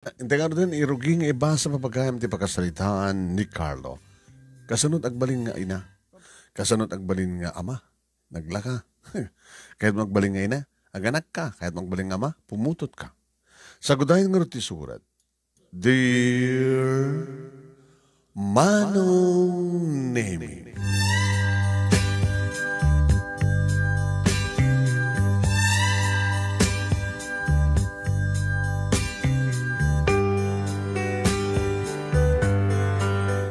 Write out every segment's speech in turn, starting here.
Hindi nga rin iruging iba sa papagayam ti pakasalitaan ni Carlo. Kasunod agbalin nga ina. Kasunod agbalin nga ama. Naglaka. Kahit magbalin nga ina, aganak ka. Kahit magbalin nga ama, pumutot ka. Sagudahin nga rin ti surat. Dear Manong Nemi.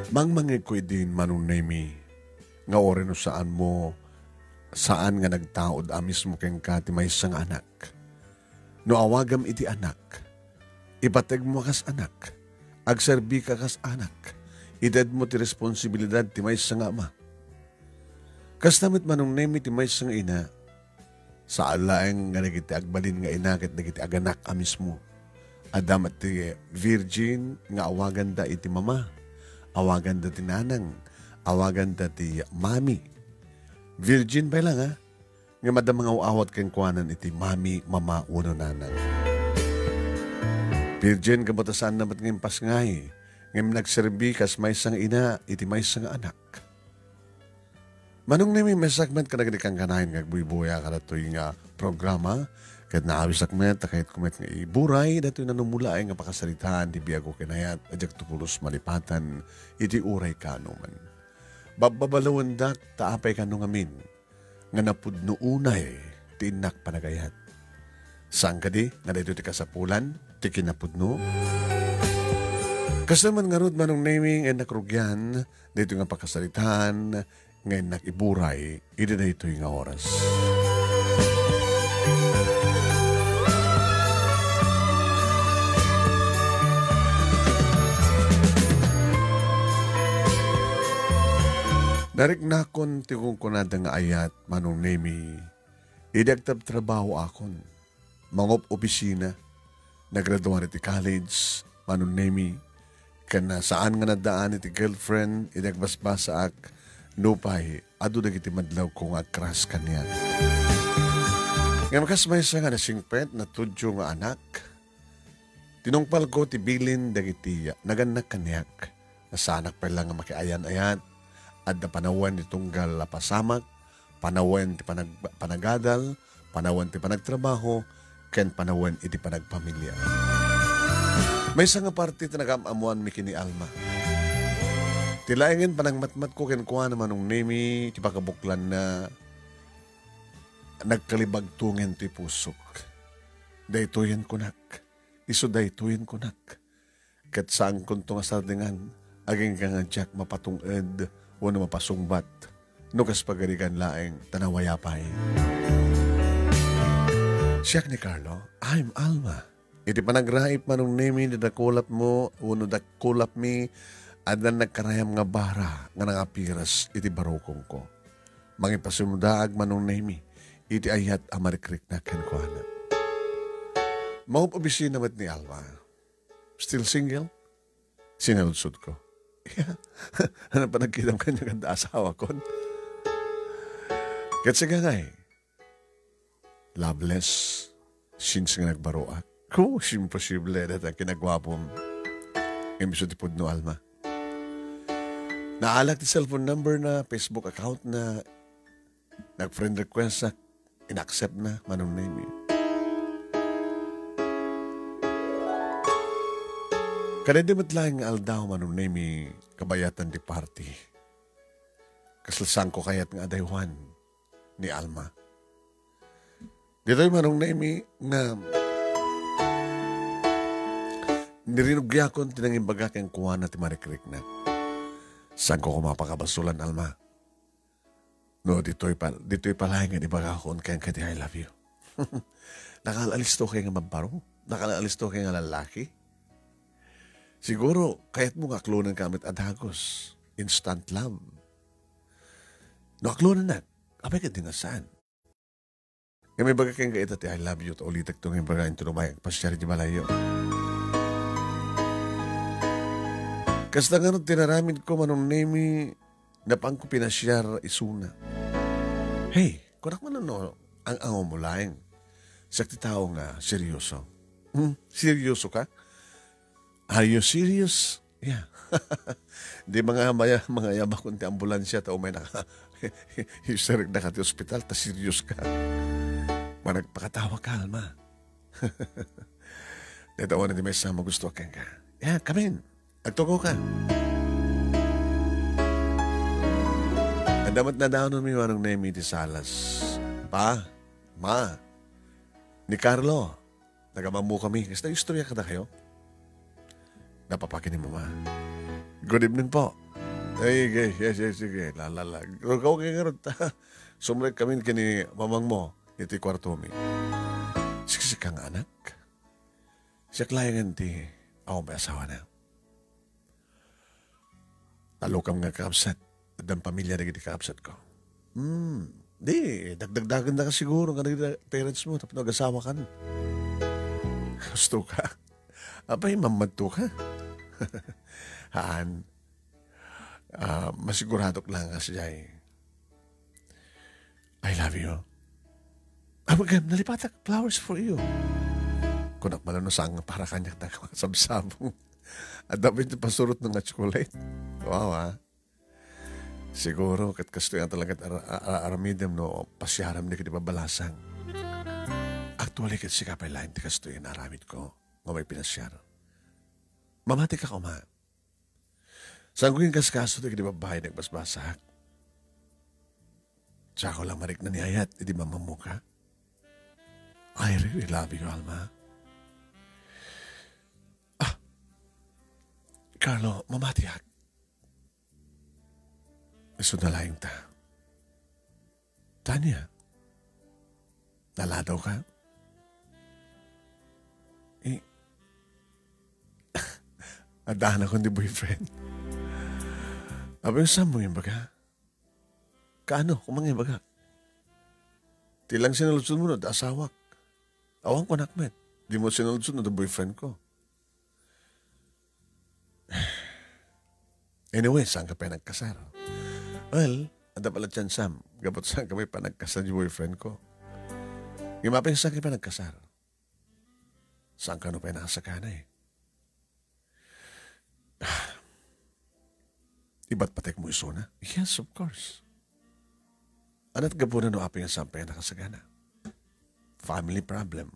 Mangmangig ko din Manong Nemi. Nga ore no saan nga nagtaod amis mo keng kati may isang anak. No awagam iti anak. Ipateg mo kas anak. Agserbi ka kas anak. Idad mo ti responsibilidad ti may isang ama. Kas namit Manong Nemi ti may isang ina. Sa alaeng nga nagiti agbalin nga ina ket nagiti aganak amis mo. Adam at ti virgin nga awagan da iti mama. Awagan da ti nanang. Awagan da ti mami. Virgin pa lang ha. Nga madam mga uawat kang kuanan iti mami, mama, uno nanang. Virgin kabutasan namat ng pasngay. Ngayon nagserbi kas may isang ina, iti may isang anak. Manong Nemi may segment ka nagdikang kanahin ngagbuibuya ka na ito yung programa. Kahit naawis segment, kahit kumet nga iburay, dito yung nanumula ay nga pakasalitaan, di biyago kinayat, adyak tupulos malipatan, iti uray ka naman. Bababalawan dak, taapay ka nung amin, nga napudno unay, tinak panagayat. Saan ka di, nga dito ti kasapulan, ti kinapudno? Kasaman nga rod Manong Nemi, ngay nakrugyan, dito nga pakasalitaan, ngay nakiburay, iti na ito yung oras. Darik na akon ti kong kunada nga ayat, Manong Nemi, idagtab trabaho akon, mangop opisina, nagraduan iti college, Manong Nemi, kana saan nga nadaan iti girlfriend, idagbasbasa ak, nupay, adu dagiti madlaw kong agkras kanyan. Nga makas may isa nga nasingpet na tudyo nga anak, tinungpal ko ti bilin dagiti naganak kanyak, nasanak pa lang nga makiayan-ayat, at na panawan ni tunggal pasamak, panawan ti panagadal, panawan ti panagtrabaho, ken panawan iti panagpamilya. May isang parte ti nagamamuan mi kini Alma. Tilaingin panangmatmat ko ken kuha naman ng Nemi, ti pakabuklan na nagkalibag tungen ti pusok. Daytoyen kunak, iso daytoyen kunak. Kat saan kunto nga sardingan, aging kang adyak mapatunged, wano mapasungbat, nukas pagarigan laeng tanawayapay. Siyak ni Carlo, I'm Alma. Iti panagraip Manong Nemi, dadakulap mo, wano dakulap mi, adan nagkarayam nga bara, nga nangapiras, iti barokong ko. Mangipasumudaag Manong Nemi, iti ayat amarikrik na kenkwana. Maup obisina mat ni Alma. Still single? Sinaludsod ko. Ano pa nagkita mo kanya ganda asawa ko? Kasi nga loveless, since nga nagbaroak. Kung imposible na ang kinagwapong emisyon tipod no Alma. Naalak ti cellphone number na Facebook account na nag-friend request na in-accept na Manong Nemi. Kanadi matlaing aldaw Manong Nemi kabayatan di party. Kasalsang ko kayat nga adaywan ni Alma. Dito yung Manong Nemi na nirinugya ko tinangin baga kang kuha na ti marikrik na. Saan ko kumapakabasulan Alma? No, dito'y palay nga di baga ko kayang kati I love you. Nakalaalisto kayo nga mabaro? Nakalaalisto kayo nga lalaki? Siguro, kaya't mo nga aklunan kamit adhagos. Instant love. No, aklunan na. Abay ka din nga saan? Kaya may baga kayong kaita ti I love you. Ulitak itong yung baga yung tunumay. Pasyari di malayo. Kasta nga nung tinaramid ko Manong Nemi na pang ko pinasyar isuna. Hey, kunak man ano ang ango mo laing. Sakti tao nga, seryoso. Seryoso ka? Are you serious? Yeah. Di mga yabak kunti ambulansya tao may naka histerik na ka ti ospital ta serious ka. Managpakatawa ka, Alma. Dito na di may sama gusto ka. Yeah, come in. Agtuko ka. Adamat na daon mi manong nemi ti Salas. Pa, ma, ni Carlo. Nagamamu kami. Kasi na istorya ka na kayo? Napapakin ni mama. Good evening po. Ay, sige. Lalala. Ikaw kayo nga rin. Sumrek kami kini mamang mo. Ito yung kwarto mi. Siksik kang anak. Siya klayangan ti ako may asawa na. Talukam nga kaabsat. At ang pamilya na giti kaabsat ko. Di. Dagdagan na ka siguro nga parents mo. Tapos nag-asawa ka na. Gusto ka. Abay, mamadto ka. Haan. Masiguradok lang ka siya I love you. Magam, nalipatak flowers for you. Kunak malano sang para kanya sabsabong. At dapat yung pasurot ng chocolate. Wow, siguro, kat kasto yan talaga aramidem no, pasyaram di ka di babalasang. Actually, kat sikapay lain, di kasto yan aramid ko. May pinasyar. Mamati ka ko, ma. Sangguin kas kaso, di ka di babahay nagbasbasak. Tsaka ko lang marik na niyayat, di mamamuka. I really love you, Alma. Carlo, mamatiyak. Iso na laing ta. Tanya, naladaw ka? Adahan ako ni boyfriend. Abang saan mo yung baga? Kaano, kumang yung baga? Tilang sinalutsun mo na, asawak. Awang ko nakmet. Di mo sinalutsun na boyfriend ko. Anyway, saan ka pa nagkasar? Well, ada pala dyan, Sam. Gabot saan kami pa nagkasar yung boyfriend ko. Gimapin saan ka pa nagkasar? Saan ka no pa nakasakana Iba't patek mo iso na? Yes, of course. Anat gabunan no aping saan pa nakasakana? Family problem.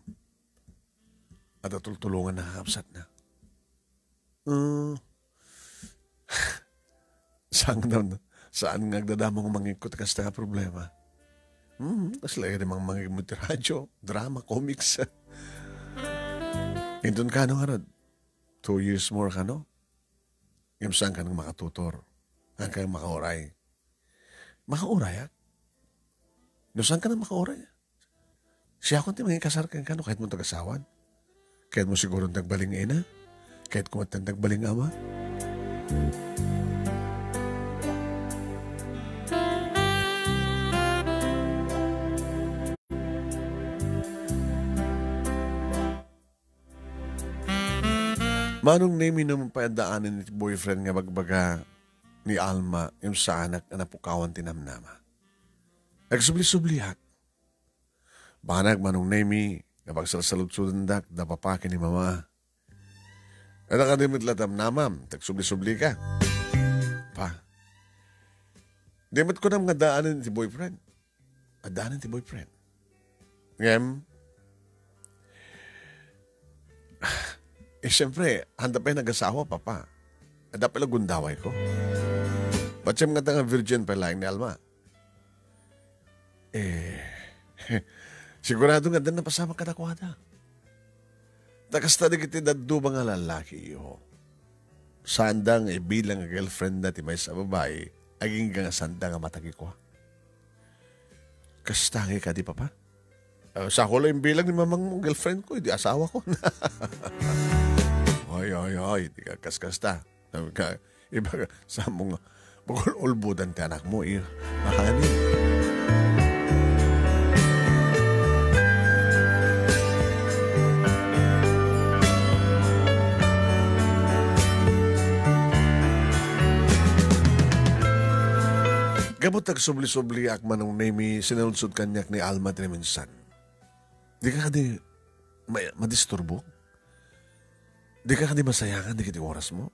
At tulungan na kakapsat na. Saan nagdadamang mangikot kas nga problema? Kasi lagi rin mga mangikot radyo, drama, comics. Indun ka no harad? 2 years more ka no? Saan ka nang makatutor? Saan ka nang makauray? Makauray, No, saan ka nang makauray? Siya kung ti mangikasar ka no, kahit mo tagasawan. Kahit mo siguro nagbaling ina. Kahit kung nagbaling ama. Manong name naman pa daanin ni boyfriend nga bagbaga ni Alma yung sa anak na napukawan tinamnama. Nagsubli-sublihat. Banag manong name nga pagsalsalud-sudandak na papakin ni mama. At nakadimit latam namam, nagsubli-subli ka. Pa, dimit ko na mga daanin ti boyfriend. Daanin ti boyfriend. Ngem, siyempre, handa pa yung nag-asawa, papa. Handa pa yung gundaway ko. Ba't siya mga tanga virgin pa lang ni Alma? Sigurado nga din napasama ka na kuwada. Nakasta na kita daddo mga lalaki, yo. Sandang bilang girlfriend na ti may sa babae, aging nga sandang nga matagi ko. Kastangi ka, di papa? Sa ako lang bilang ni mamang girlfriend ko, di asawa ko. Ay, di ka kaskasta. Iba ka, sa mong ulbudan ti anak mo, mahani. Gamot nagsubli-subli ak manong name sinaludsod kanyak ni Alma tiniminsan. Di ka di madisturbo? Di ka di masayangan, di kiti oras mo.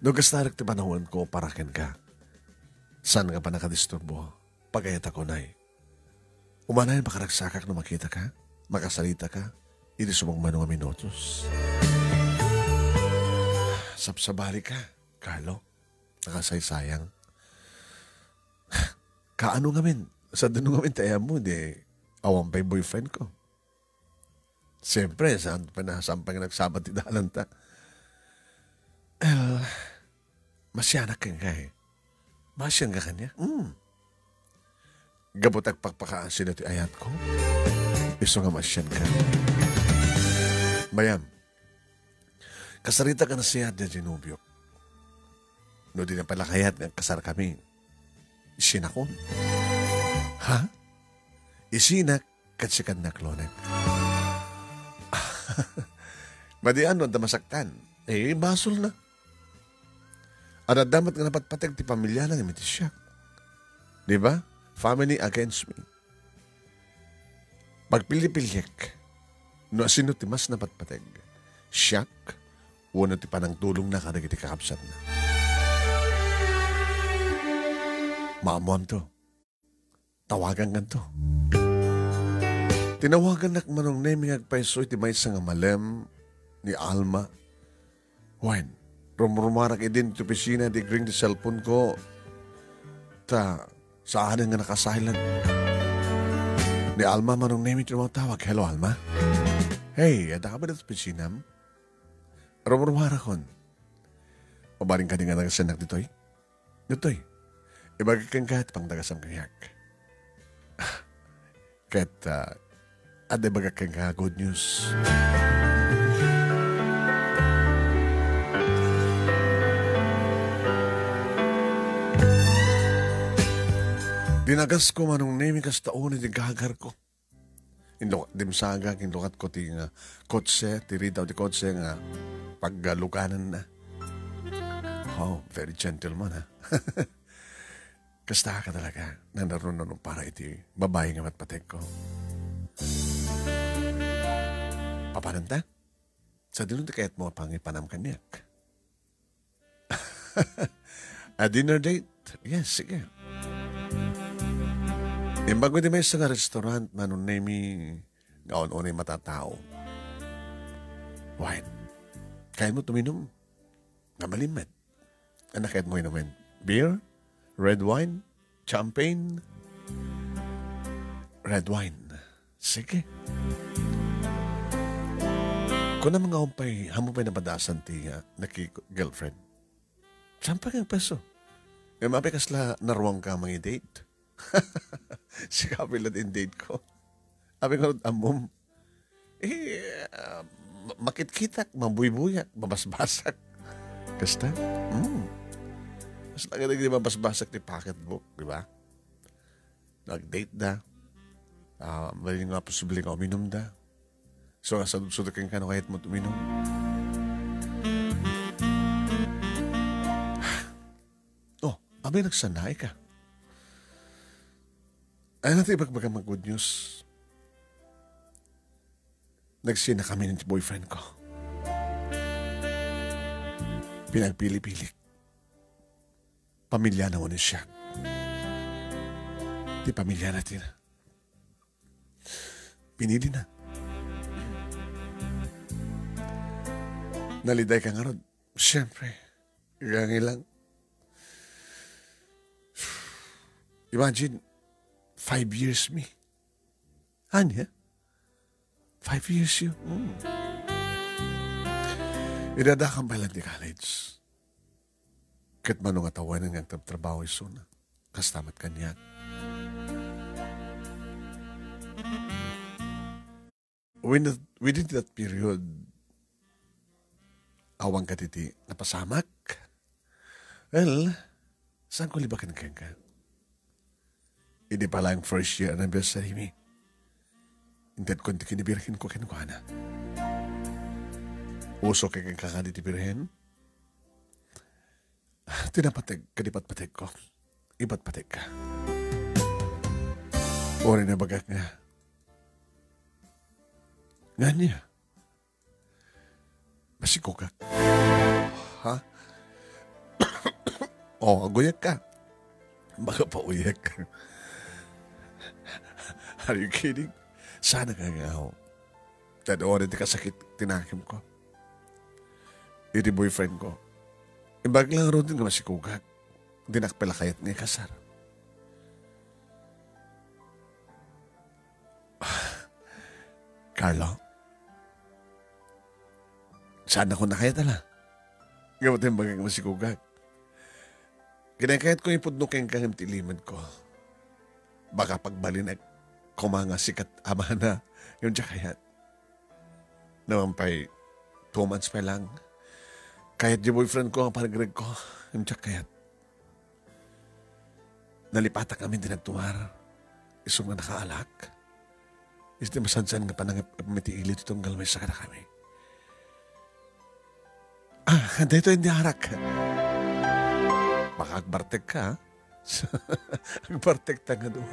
No kastarak ti panahon ko, parakin ka. Saan ka pa nakadisturbo? Pagayat ako, nay. Umanayan pakaragsakak na makita ka, makasalita ka, hindi sumang mga minutos. Sapsabali ka, Carlo. Nakasaysayang. Kaano ngamin? Sa dano ngamin tayo mo, di awang pa'y boyfriend ko. Siyempre, saan pa nagsabat ti dalan ta? Masyanak ka nga eh. Masyang ka kanya? Gabot ang pagpakaan sila ti ayat ko. Iso nga masyan ka. Bayam, kasarita ka na siya di Genubyok. No di na pala kayat ng kasar kami. Isinakon. Ha? Isinak katsikan na klonek. Madian wanda masaktan. Basol na. Ada damat nga napatpatag ti pamilya lang imiti siya. Di ba? Family against me. Pagpili-pilyek, no asino ti mas napatpatag, siyak, wano ti panang tulong na kanag iti kakapsat na. Maamuam to. Tawagan kan to. Tinawagan nak manong naming agpaiso iti may nga malem ni Alma. Wen, rumrumarak idin iti opisina di gring di cellphone ko. Saan nga nakasilent. Ni Alma manong naming tumawag. Hello, Alma. Hey, ada ka ba dito opisinam? Rumrumarak kon. Pabaring ka di nga nagasanak dito'y? Dito'y. Ibagay kang kahit pang dagasam kayak. Kahit, ada bagay kang good news. Dinagas ko manong naming kas taon iti gagar ko. Dimsaga, kinlukat ko ti kotse, tiritaw ti kotse nga paglukanan na. Oh, very gentleman ha. Kasta ka talaga na naroon para iti babae nga matpatek ko. Papananta? Sa dinun ti kayat mo pangipanam kanyak. A dinner date? Yes, sige. Imbago di may sa restaurant, manong nami ngaon-unay matatao. Wine. Kaya mo tuminom. Nga malimit. Ano kayat mo inumin? Beer? Red wine? Champagne? Red wine. Sige. Kung na mga umpay, hamo pa'y napadasan ti naki-girlfriend. Champagne ang peso. Yung mapikas la naruang ka mga date. Si kapilat in date ko. Abi ko, amom. Makit-kitak, mabuy-buyak, mabasbasak. Kasta? Mas lagi di mabasbasak ti pocketbook, di ba? Nag-date da. Bali nga posible ka uminom da. So, sudukin ka na kahit mo tuminom. Oh, abi nagsanay ka. Ay natin ibagbaga mag-good news. Nagsina kami ng boyfriend ko. Pinagpili-pili. Pamilya na unin siya. Di pamilya natin. Pinili na. Naliday ka nga ron. Siyempre. Gangi lang. Imagine, 5 years me. Anya? 5 years you? Idadakang pala di college. Kat manong atawan ng trabaho iso na. Kastamat kanyan. Within that period, awang katiti, napasamak. Well, saan ko libakan ka? Hindi pala ang first year anniversary mi. Inted ko hindi kinibirhin ko kinukuha na. Uso kay kang kakadi ti birhen. Tinapateg, kadipat-pateg ko. Ibat-pateg ka. Ori na bagak nga. Nga niya. Masikugak. Ha? Aguyak ka. Baka pauyak ka. Are you kidding? Sana ka nga ako. Tadoorin di kasakit tinakim ko. Iti boyfriend ko. Ibag lang ron din nga masikugak. Dinakpalakayat nga kasar. Carlo, saan ako nakayatala? Gamot yung bagang masikugag. Kinakayat ko ipudnukin kang tiliman ko. Baka pagbalin ay kumanga sikat ama na yung jakayat. Naman pa'y 2 months pa lang. Kahit yung boyfriend ko ang panagreg ko, yung jakayat. Nalipata kami din nagtumar. Isong na nakaalak. Isdi masansan nga panang mitiilit itong galmay sa kada kami. Dito hindi harak. Baka agbartek ka, ha? Agbartek ta nga doon.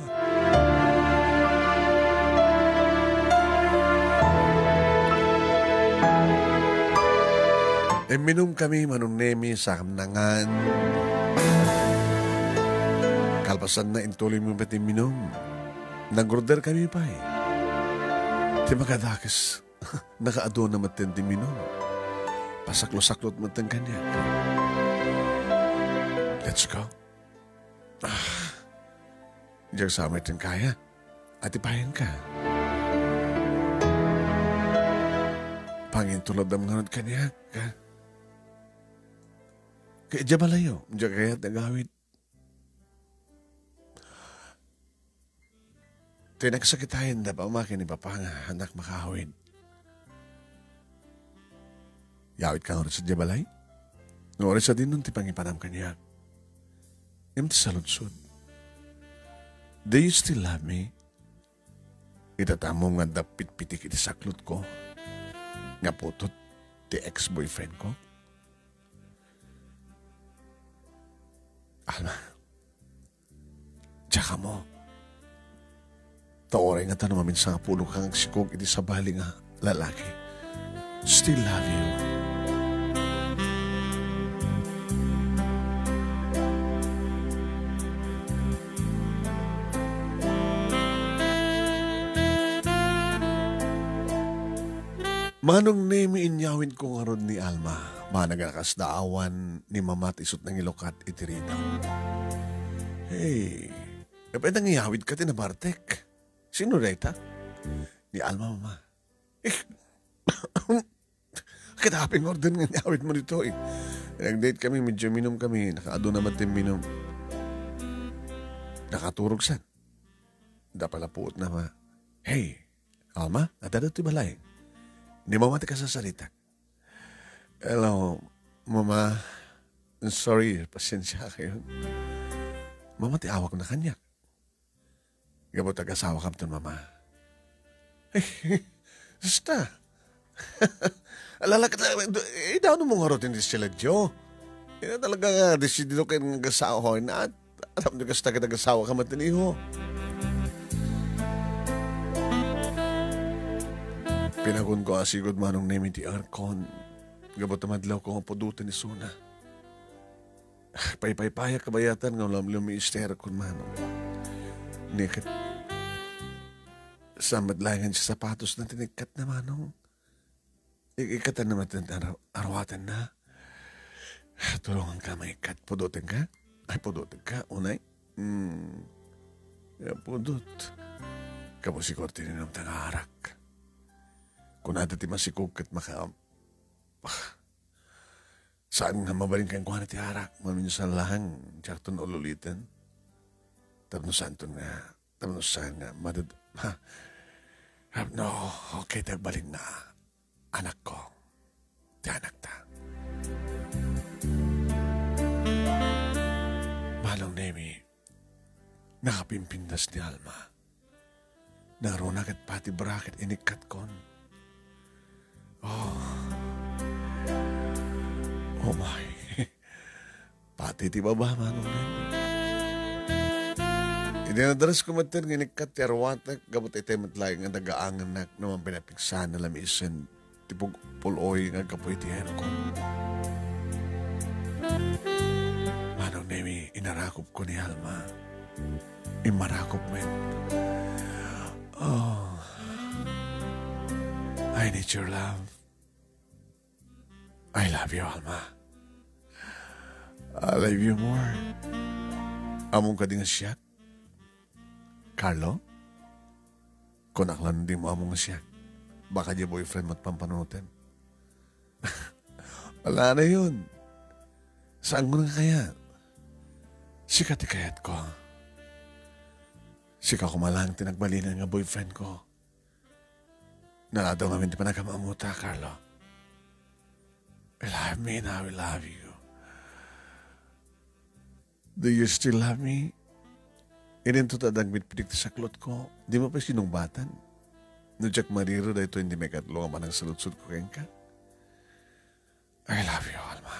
Minum kami manunemi sa kamnangan. Kalpasan na intuloy mo ba't minum. Nag-order kami pa eh. Di makadakis, nakaado na matindi minum. Pasaklo-saklot matang kanya. Let's go. Diyan sa amin din kaya. At ipahin ka. Pangin tulad ng mga kanya. Kaya diyan malayo. Diyan kaya nagawid. Tinagsakitahin na pa umakin ni Papa nga anak makahawid. Yawid ka nga sa Jabalay? Noori sa din nun ti pangipanam kanya. Imti sa lunsod. Do you still love me? Itatamo nga dapit-pitik iti saklot ko. Nga putot ti ex-boyfriend ko. Alma, tsaka mo. Taoray nga tanong maminsan nga pulo kang sikog iti sa bali nga lalaki. Still love you. Manong nemi inyawin ko nga ron ni Alma. Managanakas daawan ni Mama tisot ng ilokat itirinaw. Hey, kapag nangiyawid ka tinabartek. Sino reta? Ni Alma, Mama. Kitaping order nga niyawid mo dito eh. Nag-date kami, medyo minom kami. Nakaado naman din minom. Nakaturog san. Dapala puot na ma. Hey, Alma, natadot ti balay. Hindi mo mati ka sa salita. Hello, Mama. Sorry, pasensya kayo. Mama, ti awak na kanya. Gabot ag-asawa ka ito, Mama. Basta. Alala ka talaga. Daw mo nga rotin sila, Joe. Ina talaga nga, desidido kayo ng asawa na at alam nyo kasta ka nag-asawa ka matiniho. Pinagun ko asigod manong name ti Arcon. Gabot namadlaw ko ang pudutan ni Suna. Paypay-paya kabayatan ng lamlumi ister kon manong. Nikit. Sa madlangan sa sapatos na tinikat na manong. Ikatan naman arwatan na. Tulungan ka maikat. Pudutin ka? Ay, pudutin ka. Unay? Pudut. Kapo si Cortini ng tangarak. Kung nata ti masikog kat maka... Saan nga mabaling kang kuha na ti harak? Maminsan lahang tiyakton ululitan. Tapos saan nga madad... No, okay, tagbalik na. Anak ko. Ti anak ta. Manong Nemi, nakapimpindas ni Alma. Naroon agad pati bracket inikat kon. Oh my. Pati ti baba, Manong Nemi. Idinadaras ko matin nginikat ti arwatak, gabot iti matlayang ang nagaangan na naman pinapiksa na lamisan tipog puloy nga kapoy ti ko. Manong Nemi, inarakop ko ni Alma. Imarakop men. Oh, I need your love. I love you, Alma. I love you more. Among ka din nga siya. Carlo? Kung aklan din mo among nga siya. Baka di boyfriend mo't pampanutin. Wala na yun. Saan mo na kaya? Sikat ikayat ko. Sika ko malang tinagbalinan nga boyfriend ko. Naladaw namin di pa nagkamamuta, Carlo. I love me and I will love you. Do you still love me? Ininto tadagmit pidik sa klot ko. Di mo pa sinumbatan. No Jack Mariro da ito hindi may katlo nga manang salutsud ko keng ka. I love you, Alma.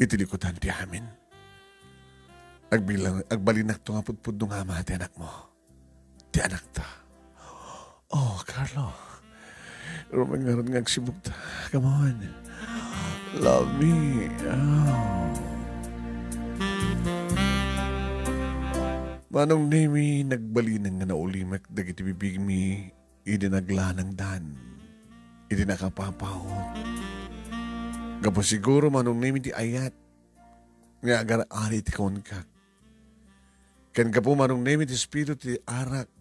Itilikutan ti amin. Agbalinak to nga pudpud nung ama ti anak mo. Ti anak ta. Oh, Carlo. Rumangaroon nga agsibog ta. Come on. Love me. Oh. Manong Nemi, nagbalinang nga naulimak dagiti bibig mi, idinagla ng dan, idinakapapahot. Gabo siguro Manong Nemi di ayat, nga agar-ari ti kaunkak. Ken gapo Manong Nemi ti espiritu ti arak,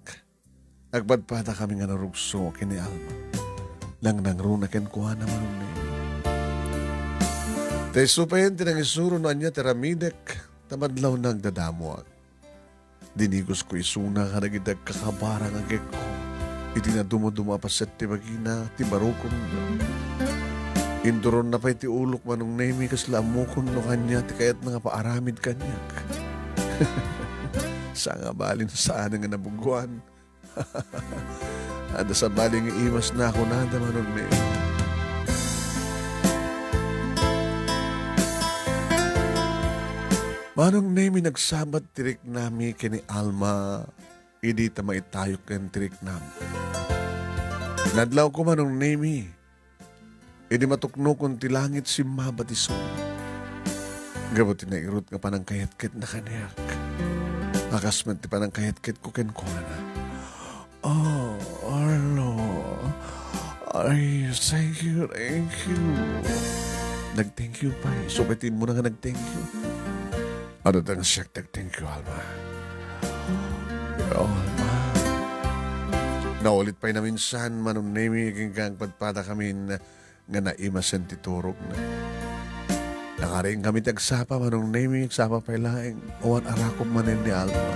agpadpada kami nga narugso kini Alma. Lang nangruna ken kuha na Manong Nemi. Tay supayan ti nang isuro na niya tiramidek, tamadlaw nagdadamuak. Dinigos ko isuna ka nagidag kakabarang agek ko. Iti na dumudumapasat ti bagina, ti barukong na. Induron na pa'y ti ulok Manong Nemi kasla amukon no kanya, ti kayat na nga paaramid kanyak. Sa nga balin saan nga nabuguan. Ada sa baling iwas na ako nada Manong Nemi. Manong Nemi nagsabat tirik nami kini Alma, idi ta maitayok ken tirik nami. Nadlaw ko Manong Nemi, idi matuknokon ti langit si mabatison. Gabot ti nairot nga panang kayat-kit na kaniyak. Akasmat ti panang kayat-kit ko ken ko na. Oh, Arlo, ay, thank you. Nag-thank you pa eh. Subitin mo na nga nag-thank you. Ano tang siyak thank you, Alma. Oh, Alma. Naulit pa'y na minsan, Manong Nemi, kang padpada kami nga naimasan titurog na. Nakaring kami tagsapa, Manong Nemi, agsapa pa'y laing, awan arakop manin ni Alma.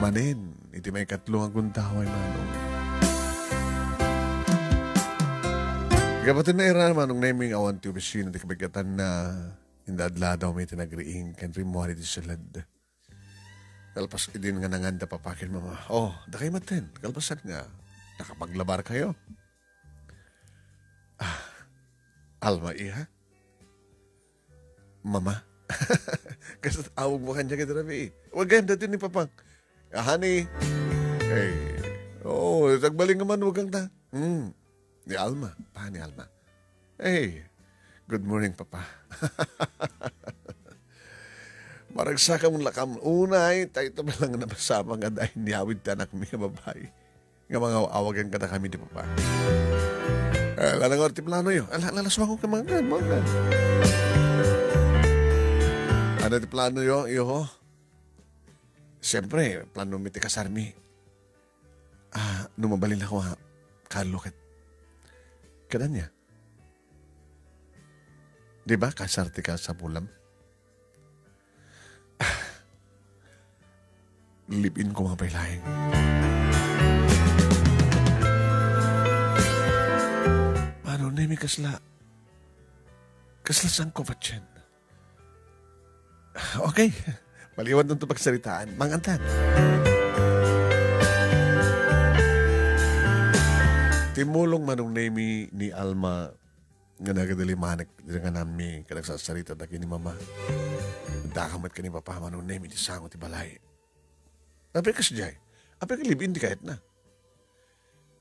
Manin, iti may katlong ang kuntaway, Manong. Kapatin na iran, Manong Nemi, awan ti opisina, ti kabigatan na indadla daw may tinagriing kan rimuari di salad. Kalpas idin nga nanganda papakin mama. Oh, da kayo matin. Kalpasan nga. Nakapaglabar kayo. Ah, Alma, iha? Mama? Kasi awag mo kanya kita rabi. Huwag ganda din ni Papang. Honey. Hey. Oh, tagbaling naman huwag kang ta. Ni Alma. Pa ni Alma. Hey. Good morning, Papa. Maragsaka mong lakam unay, tayo ito lang nabasama nga dahil niyawid tanak mi nga babae. Nga mga awagan ka na kami di Papa. Lalang orti plano yun. Lalaswa ko ka mga gan. Ano ti plano yun, iyo? Siyempre, plano mi ti kasarmi. Numabalin ako ha. Kalukit. Kadan niya. Diba, kasarte ka sa pulam? Lipin ko mga pailaing. Paano, Nemi, kasla? Kasla saan ko patyan? Okay, maliwan nung ito pagsaritaan. Mangantan. Timulong Manong Nemi ni Alma nga nagadalimanak din nga nami kanagsasarita na kini Mama. Dakamat ka ni Papa Manong Nemi di sango ti balay. Apay ka siya. Apay ka libin di kahit na.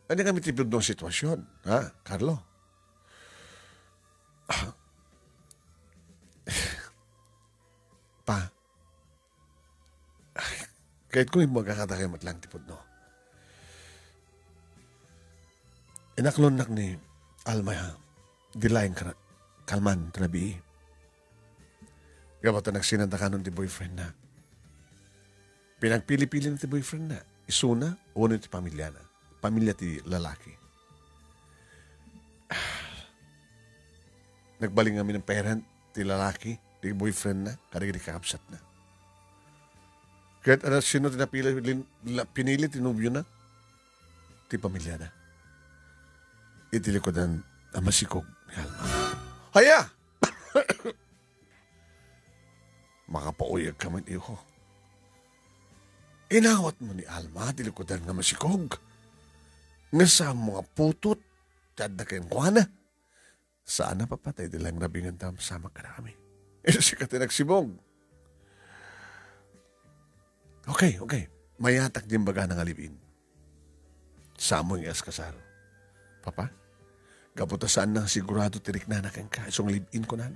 Ano kami tipid ng sitwasyon, ha, Carlo? Pa, kahit kung magkakatakay matlang tipod, no? Inaklon nak ni Alma, dilayan kalman, trabi. Gabato nagsinanta ka nun ti boyfriend na. Pinagpili-pili na ti boyfriend na. Isuna, uno ti pamilya na. Pamilya ti lalaki. Nagbaling kami ng parent ti lalaki, ti boyfriend na, karigiri kakapsat na. Kahit sino ti pinili, ti nubyo na, ti pamilya na. Itilikodan ang masikog ni Alma. Haya! Makapauyag ka man iho. Inawat mo ni Alma, tilikodan nga masikog. Nga sa mga putot, tiyad na kayong kuwana. Saan na papatay dilang rabingan tam sama ka na kami. Ito si Katinagsibog. Okay. Mayatak din baga ng alipin. Samo yung askasar. Papa, kaputa saan na sigurado tirik na kang ka. Isong live-in ko na.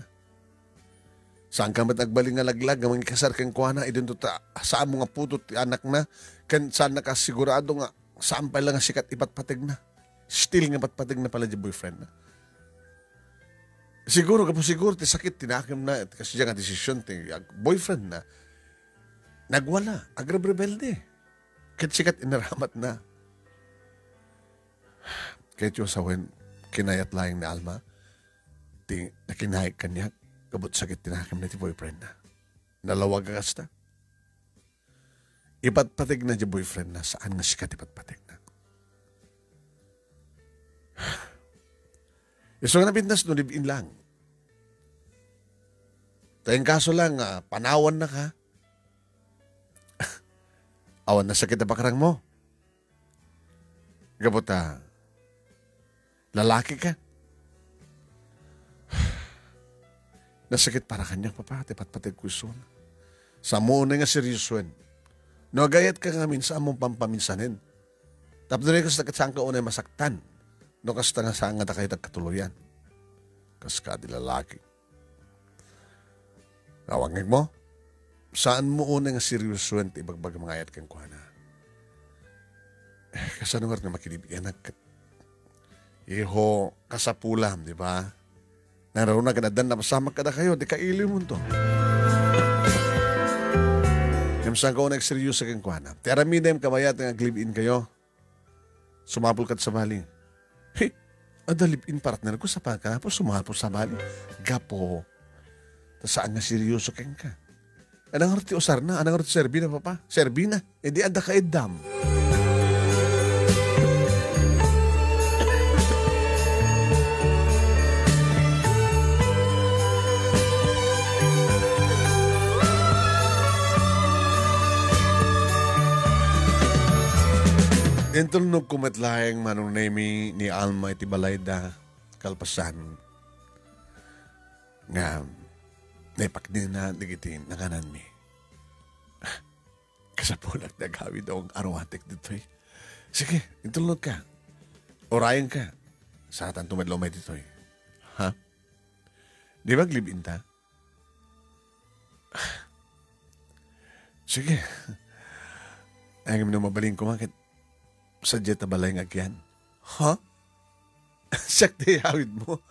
Saan ka matagbaling nga laglag, nga mga kasar kang kuwana, idun to saan mo nga putot anak na, kan saan na kasigurado nga, saan pa lang nga sikat ipatpatig na. Still nga patpatig na pala di boyfriend na. Siguro, ti sakit, tinakim na, kasi diyan nga desisyon, boyfriend na, nagwala, agrab-rebelde. Kahit sikat inaramat na. Kahit yung sawen, kinayat lang na Alma, nakinahik kanya, kabut sakit tinakim na ti boyfriend na. Nalawag ka kasta. Ipatpatig na di boyfriend na, saan nga sikat ipatpatig na. Isang napintas no, live-in lang. Tayong kaso lang, panawan na ka. Awan na sakit na bakarang mo. Gabot lalaki ka. Nasakit para kanyang papa, tipat-patid kuson. Sa mo na nga seryosoen. No, gayat ka nga minsan mong pampaminsanin. Tapos na rin kasi nakatsang ka unay masaktan. No, kasi nga saan nga kayo nagkatuluyan. Kasi ka di lalaki. Nawangig mo? Saan mo unay nga seryosoen ti ibagbag mga ayat kang kuhana? Kasi ano nga makinibigan iho kasapulam, di ba? Naroon na kanadan na masama ka na kayo, di kaili mo to. Kamsang ko nagseryoso sa kang kuhana. Tiaramidem kamayat nga live-in kayo. Sumapul ka sa bali. Hey, ada live-in partner ko sa pagkapo, sumapul sa bali. Gapo. Saan nga seryoso kang ka? Anang arti usar na? Anang arti Serbina, papa? Serbina? E di ada ka edam. Intulnog kumatlaeng manong nemi ni Alma iti balayda kalpasan nga naipakdin na digitin nakanan mi. Kasapulat na gawin daw ang aromatic dito eh. Sige, intulnog ka. Orayan ka. Sa atan tumadlaw may dito eh. Ha? Di ba glibin ta? Sige. Ang na mabaling kumakit. Sadya tabalay ng agyan. Ha? Sakti hawid mo.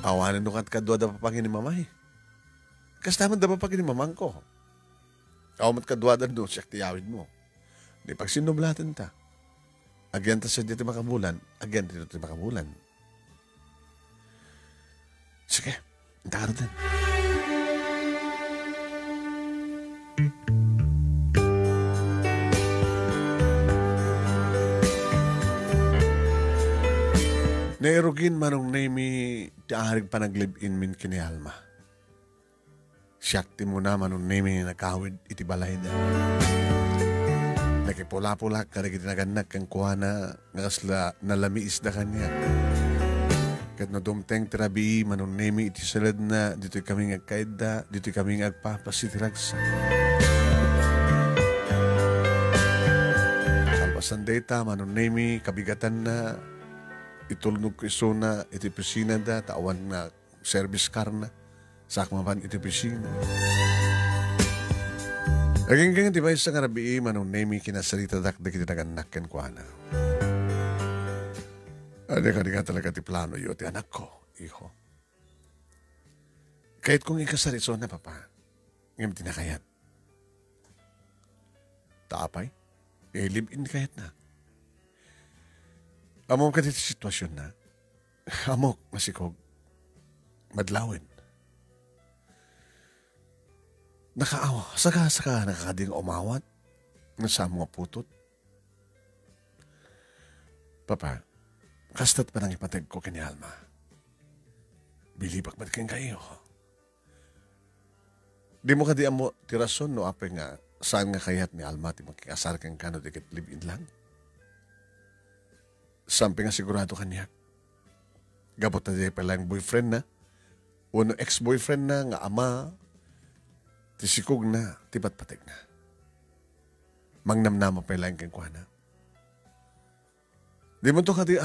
Awanan nung at kadwa da papangin ni mamay. Kastaman da papangin ni mamang ko. Awamat kadwa da doon, sakti hawid mo. Di pag sinublatan ta. Agyan ta sadya ti makabulan, agyan ti makabulan. Sige, intaro din. Nairugin manong nemi ti aharig panaglib-in min kini Alma. Siyakti mo na manong nemi nakawid iti balay na. Nakipula-pula ka rin naganag kang kuha na ngasla nalamiis na kanya. Kat na dumteng tirabi manong nemi iti salad na dito'y kami ngagkaida, dito'y kami ngagpapasitiragsa. sandeta, manunemi, kabigatan na, itulnog ko iso na, iti pisina da, tawan na service car na, sakmapan iti pisina. Aging ganyan, di ba isang arabi, manunemi, kinasarita dakda kita naganakken ko na. Ada ka talaga ti plano yo, ti anak ko, iho. Kahit kung ikasariso na, papa, ngayon tinakayat. Taapay, live-in kahit na. Amok ka dito sitwasyon na, amok masikog, madlawin. Nakaawa, saka nakakading umawat, sa mga putot. Papa, kastat pa nang ipatag ko kani Alma. Bilibak ba kang kayo? Di mo ka di amo tirason no ape nga saan nga kayat ni Alma ti magkikasar kang kano di kat live-in lang? Sampai nga sigurado kaniya. Gabot na di pala yung boyfriend na. Uno ex-boyfriend na nga ama. Tisikog na, tipat-patig na. Mangnamnama pala yung kengkwana. Di mo to kadi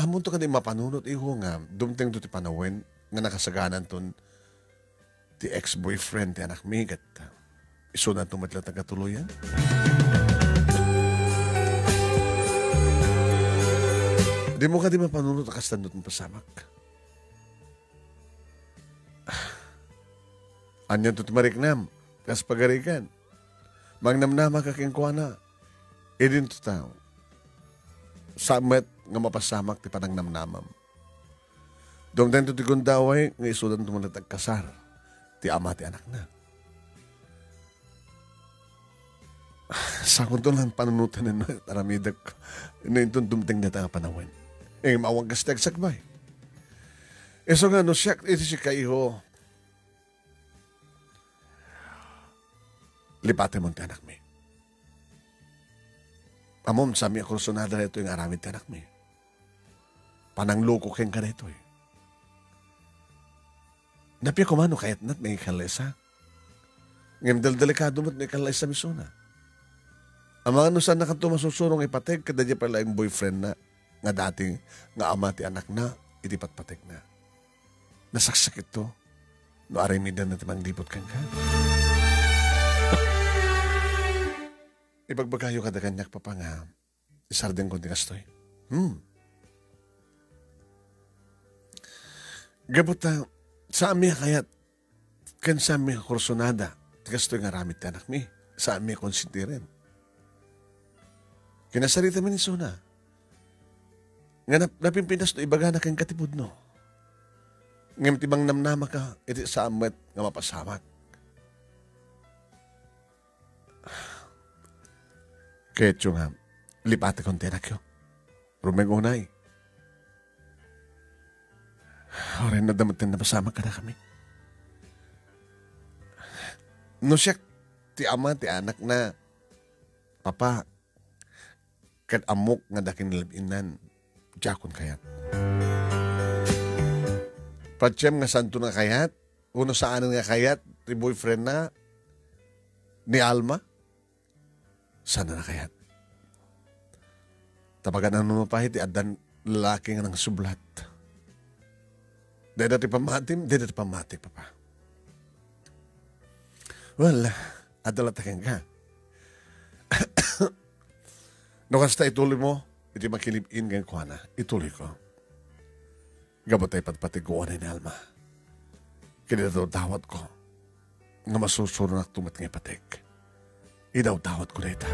mapanunot iho nga dumteng to ti panawin nga nakasaganan ton ti ex-boyfriend ti anak mi kat iso na tumatla tagatuluyan. Di mo kadi mapanunot akastandot mo pasamak. Anyan to ti mariknam kas pagarikan. Mangnamnama ka kengkwana. Idin to tao. Samet nga mapasamak ti panangnamnamam. Dumten to ti gundaway nga isudan tumalatag kasar ti ama ti anak na. Sakon to lang panunutan na taramidag na itong dumteng na tayo panawin. Mawag kastag sakbay. So nga no siya, ito si kaiho. Lipate mo ti anak mi. Amom, sami ako sunada na ito yung aramid ti anak mi. Panangloko keng ka na ito eh. Napia ko mano kahit nat may kalesa. Ngayon delikado mo't may kalesa misuna. Ang mga nusan na kanto masusurong ipateg, kada di pala yung boyfriend na nga dating nga ama ti anak na, itipat-pateg na. Nasaksakit to. No arimidan na timang lipot kang ka. Ipagbagayo kada kanyak papa nga, isardeng ko ti kastoy. Gabot na, sa ami kayat, kan sa ami kursonada, ti kastoy nga ramit ti anak mi, sa ami konsintirin. Kinasarita man iso na. Nga napimpinas to ibaga na kang katipod no. Ngayon tibang namnama ka, iti sa amet nga mapasamak. Kahit yung lipate kong tinak yun. Rumeng unay. Oray na damatin na masama ka na kami. No siya, ti ama, ti anak na, papa, kat amok nga dakin nalabinan, jakon kayat. Patsem nga santo na kayat, uno saan nga kayat, ti boyfriend na, ni Alma, sana na kayat. Tapagan ang numapahit, adan lalaki nga ng sublat. Dahil dati pamatik, papa. Well, adalatakin ka. No, kasta ituloy mo, iti makilipin ngayon ko na, ituloy ko. Gabot ay patpatiguan ni Alma. Kinito tawad ko, nga masusunod na tumat nga patik. Idaw tawad ko na ita.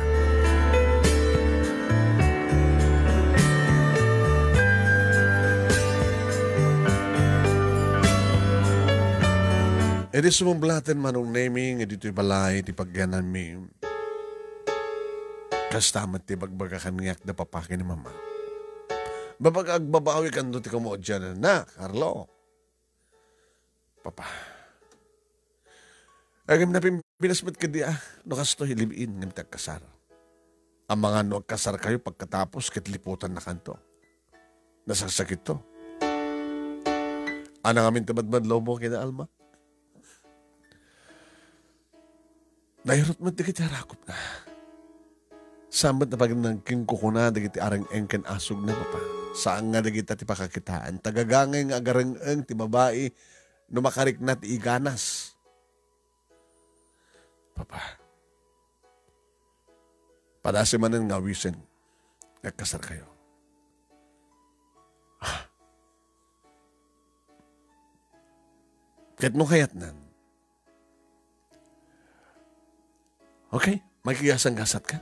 Edi sumumblatan manong naming, edi to'y balay, iti pagganan mi. Kastamat ti bagbaga kaniyak na papakin ni mama. Babag agbabawi kan doon ti kamo dyan na, Carlo. Papa. Agam na pinasmat ka di no kasto hilibin ng tagkasar. Ang mga no agkasar kayo pagkatapos kitliputan na kanto. Nasaksakit to. Anang amin tamadmadlaw mo kina Alma? Nahirot mo di kita harakot na. Sambat na pag nagking kukuna, dagiti arang engken asog na papa. Saan nga dagita ti pakakitaan. Tagagangay nga agarang ti babae, numakarik na ti iganas. Papa, padasi man ang ngawisin, nagkasar kayo. Kahit mo kayat nan. Okay, magkiyasang kasat ka.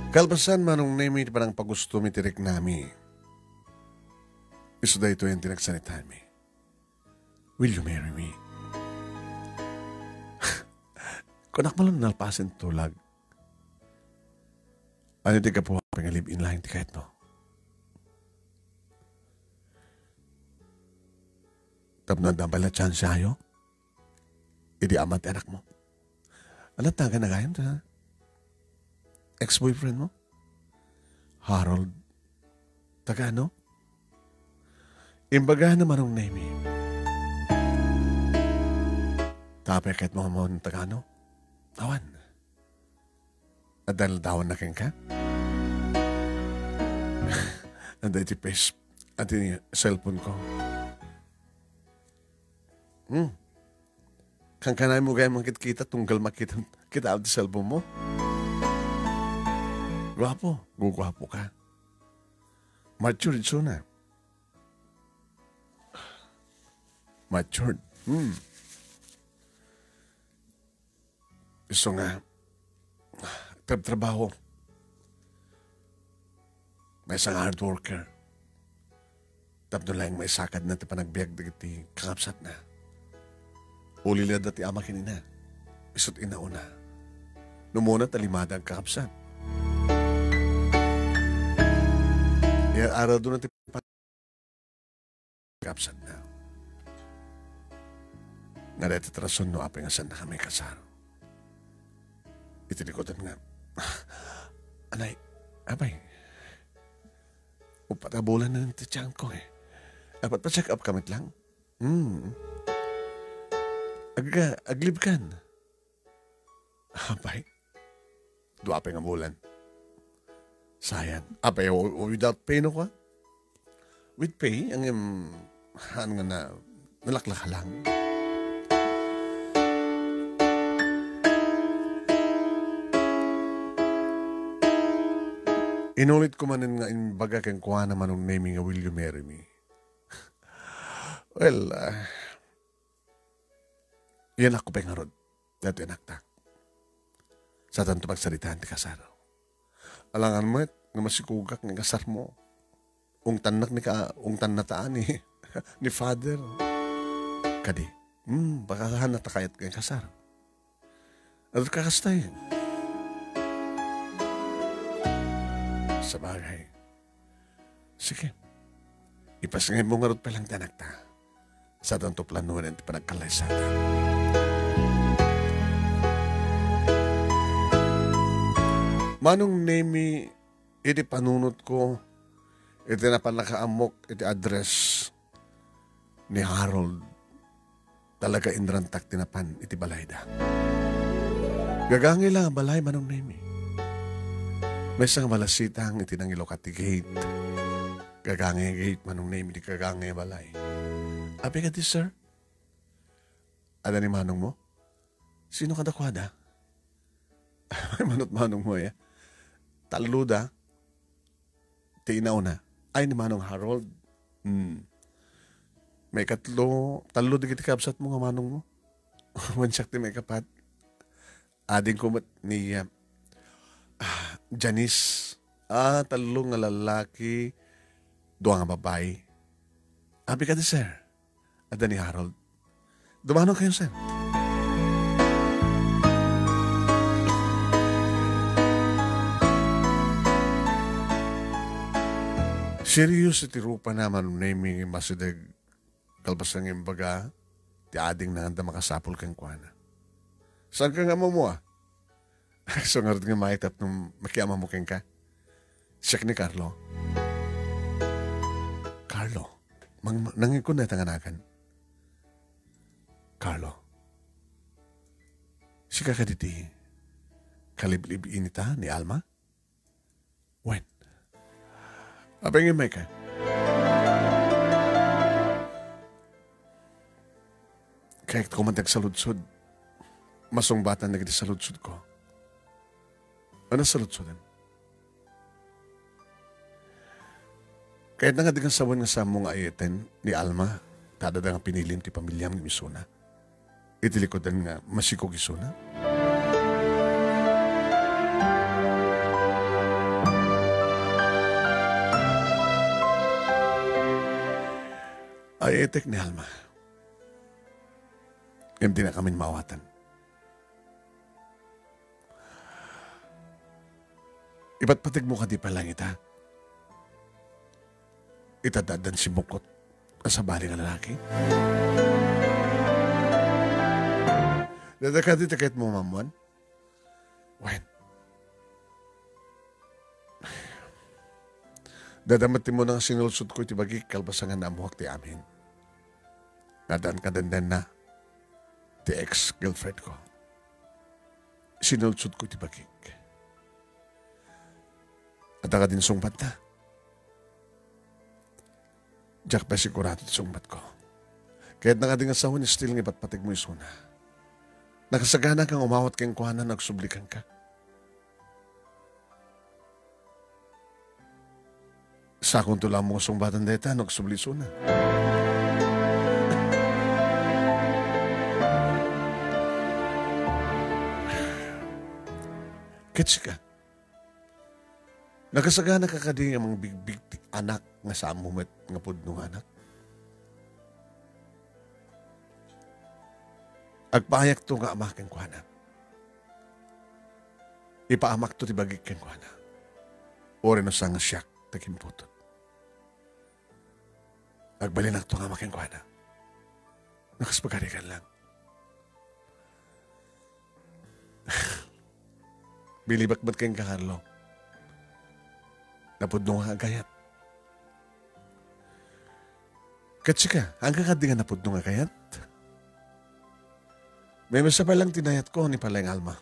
Kalbasan manong nemi parang pagusto mi tirik nami. Iso da ito yung tinagsanitan mi. Will you marry me? Kunak malong nalpasin tulag. Ano di ka po pangalib in line ti kahit no? Tapno nabal na chance ayo? Idi amat anak mo. Alat na ka na gayam ta? Ex-boyfriend mo? Harold. Taga ano? Imbaga naman ang name eh. Tapos kahit mo ang taga ano? Awan. Adal dawan na kin ka? Anday ti face at yung cellphone ko. Kang kanay mo gaya mangkit kita tunggal makita kita ang cellphone mo. Gwapo. Gugwapo ka. Matured so na. Matured. Gusto nga trabaho. May isang hard worker. Tapno lang may sakad na ti panagbiag digiti kakapsat na. Uli na dati ama kinina. Isot inauna. Numuna talimada ang kakapsat. Yan araw doon natin kakapsat na. Nga dati trason no apay nga saan na kami kasaro. Itinikotan nga. Anay, abay. Upatabulan na ng tiyang ko eh. Dapat pa check up kamit lang. Aglib kan. Abay. Dua pa nga bulan. Sayang. Abay, without pay no ka? With pay, ang ano nga na, nalaklaka lang. Inulit ko manin nga baga kang kuha naman ng naming nga will you marry me? Well, yan ako pa nga rod. Dito yung naktak. Sa tanto pagsalitaan ti kasaro. Alangan mo nga masikugak nga kasar mo. Ung tanak ni ka, ung tanataan ni, ni father. Kadi, baka hanat na kayat kang kasar. At kakastay. Sa bagay. Sige. Ipasangay mo nga rin palang tanakta. Sa tanto planuan at panagkalaysatan. Manong name iti panunot ko, iti napanakaamok, iti address ni Harold. Talaga indrantak tinapan, iti balayda. Gagangi lang ang balay manong name. May isang malasitang itinangilo ka ti gate. Gagangay gate manong name, di gagangay balay. Abi ka di, sir? Ada ni manong mo? Sino ka dakwada? May manong mo eh. Taluda. Tinaw na. Ay ni manong Harold. May talo di kiti kapsat mo nga manong mo. Mansak ti may kapat. Ading kumot ni Janice. Talo nga lalaki. Dua nga babae. Abi ka di, sir. Ada ni Harold. Dumanong kayo, sir. Serious iti rupa naman naming masidag kalbasang imbaga ti ading na anda makasapol kang kuana. Saan ka nga mo So nga rin nga maitap nung makiyama mo ka? Siya ni Carlo. Carlo? nangin ko na tanganakan. Carlo, si kakaditi, kaliblib inita ni Alma? When? Abang may ka? Kahit ko man tagsaludsod, masungbatan na sa ludsod ko. Ano sa ludsodan? Kahit na nga di kang sawan nga sa mong ayeten ni Alma, tada nga pinilim ti pamilyam ni Misuna. Itilikodan nga masikog isuna. Ayetek ni Alma. Hindi na kami mawatan. Iba't patig mo ka di pa lang ita. Itadadan si Bukot sa bali nga lalaki. Dadakati takit mo, mamuan? When? Dadamati mo nang sinulsud ko itibagi kalbasangan na amuhak ti amin. Nadaan ka dandan na ti ex-girlfriend ko. Sinulsud ko itibagi. At ang din sungbat na. Diyak pa sigurado ti sungbat ko. Kahit na nga din asawa ni still ng iba't patig mo isuna. Nakasagana kang umawat kang kuhanan, nagsublikan ka. Sa akong tulang mong sungbatan deta, nagsublisuna. Kitsi ka. Nakasagana ka kadi ang mga bigbig anak nga sa amumet nga pudnong anak. Agpahayak to nga amak kang kuhana. Ipaamak to ti bagig kang kuhana. Ore no sang siyak tagimputot. Agbalinak to nga amak kang kuhana. Nakaspagarikan lang. Bilibakbat kang kakarlo. Napudno nga agayat. Katsi ka, hanggang ka di nga napudno nga agayat. May masa palang tinayat ko ni Palang Alma.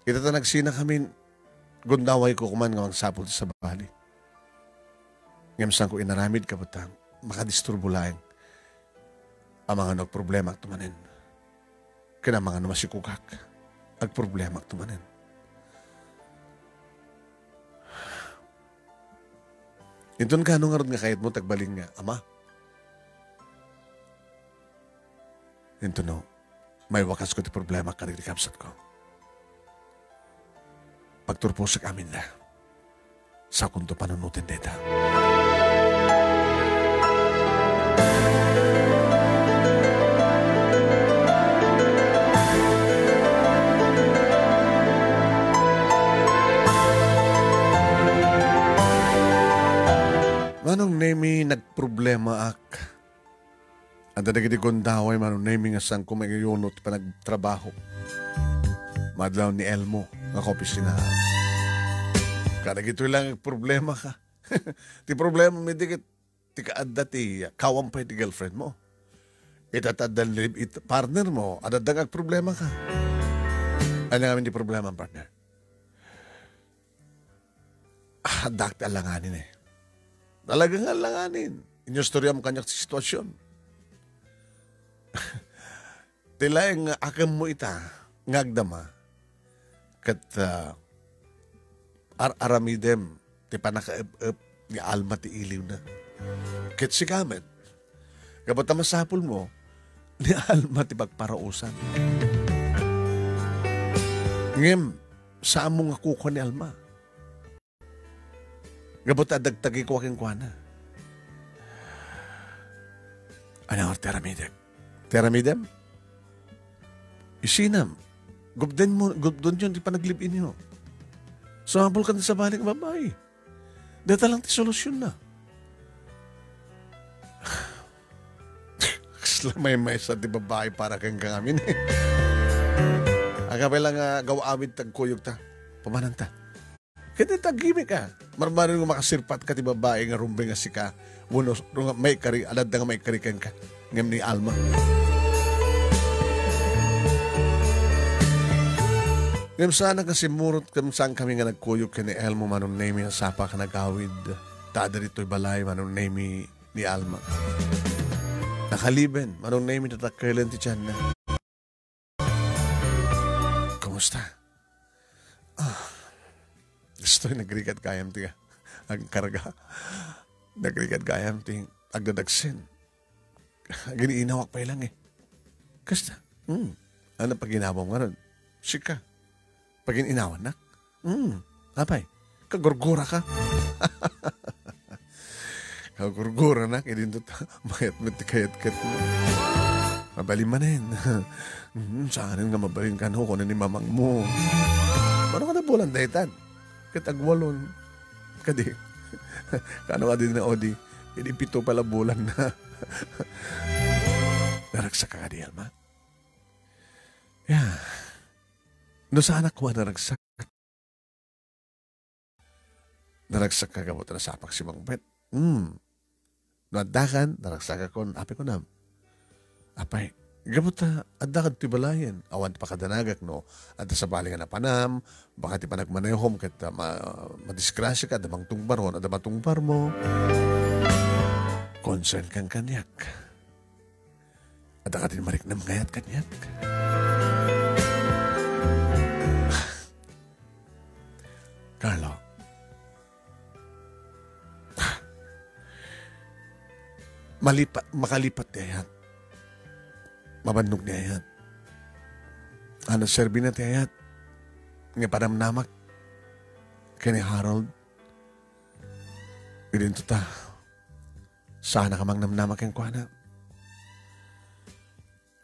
Ito nagsina kami, gundaway ko kuman nga magsapol sa bali. Ngamsang ko inaramid ka pata, makadisturbo lang. Ang mga nagproblema at tumanin. Kaya mga namasikukak, ag problema at tumanin. Itun ka nga rin nga kahit mo tagbaling nga, ama. Ito no, may wakas ko ti problema karikapsat ko. Pagturpo sa amin na, sa kunto panunutin deta. Manong nemi nagproblema ak. Anda na giti kondaway manong nemi nga sang kumagayunot pa nagtrabaho. Madlaw ni Elmo nga opisina. Kada gito lang problema ka. Ti problema mi dikit ti kaadda ti kawampay ti girlfriend mo. Itatadal partner mo, adadang ag problema ka. Ano nga di problema ang partner? Dakti alanganin eh. Talagang alanganin. Inyong storya mo kanyang sitwasyon. Tila yung akam mo ita, ngagdama, kat aramidem, ti panaka-ep-ep, ni Alma ti iliw na. Kat si kamet, kapag masapul mo, ni Alma ti pagparausan. Ngem, saan mo nga kuko ni Alma? Gabot adagtagi ko aking kuwana. Ano ang teramidem? Teramidem? Isinam. Gubdon yun, di pa naglibin nyo. Sumabol ka na sa balik babae. Data lang ti solusyon na. Slamay-may sa di babae para kang kangamin eh. Ang kapay lang gawa awit tagkuyog ta. Pamanan ta. Kaya tagimik ka. Marmarin nga makasirpat ka ti babae nga rumbe nga sika. Uno, may kari, alad nga may karikan ka. Ngam ni Alma. Ngam sana kasi murot kam saan kami nga nagkuyok ka ni Elmo manong name nga sapa ka nagawid. Tada rito'y balay manong name ni Alma. Nakaliben, manong name tatakailan ti tiyan na. Kumusta? Gusto'y nagrikat kayam ti ang karga. Nagrikat kayam ti agdadagsin. Giniinawak pa ilang Kasta? Ano pag ginabong nga ron? Sika. Pag inawan na? Apay, kagurgura ka. Kagurgura na, kaya mayat matikayat-kat mo. Mabalin manin. Saanin nga mabalin ka no, kung ni mamang mo. Paano ka na bulan dahitan? Katagwalon. Kadi, kano ka din na odi, hindi pito pala bulan na. Naragsak ka di, Alma? Yeah. No sa anak ko naragsak. Naragsak ka gamot na sapak si Mang Bet. No adakan, naragsak ako, api ko na. Apay, gamot na adakan tibalayan. Awan pa kadanagak, no? At sa balingan na panam, baka ti panagmanayhom, kat madiskrasya ka, adamang tungbaron, adamang tungbar mo. Concern kang kanyak. Adakatin marik na mangayat kanyak. Carlo, makalipat niya yan. Mabandog niya yan. Ano, serbi na niya yan. Nga panamnamak. Kani Harold. Ganito ta. Sana ka mang namnamak yung kuha na.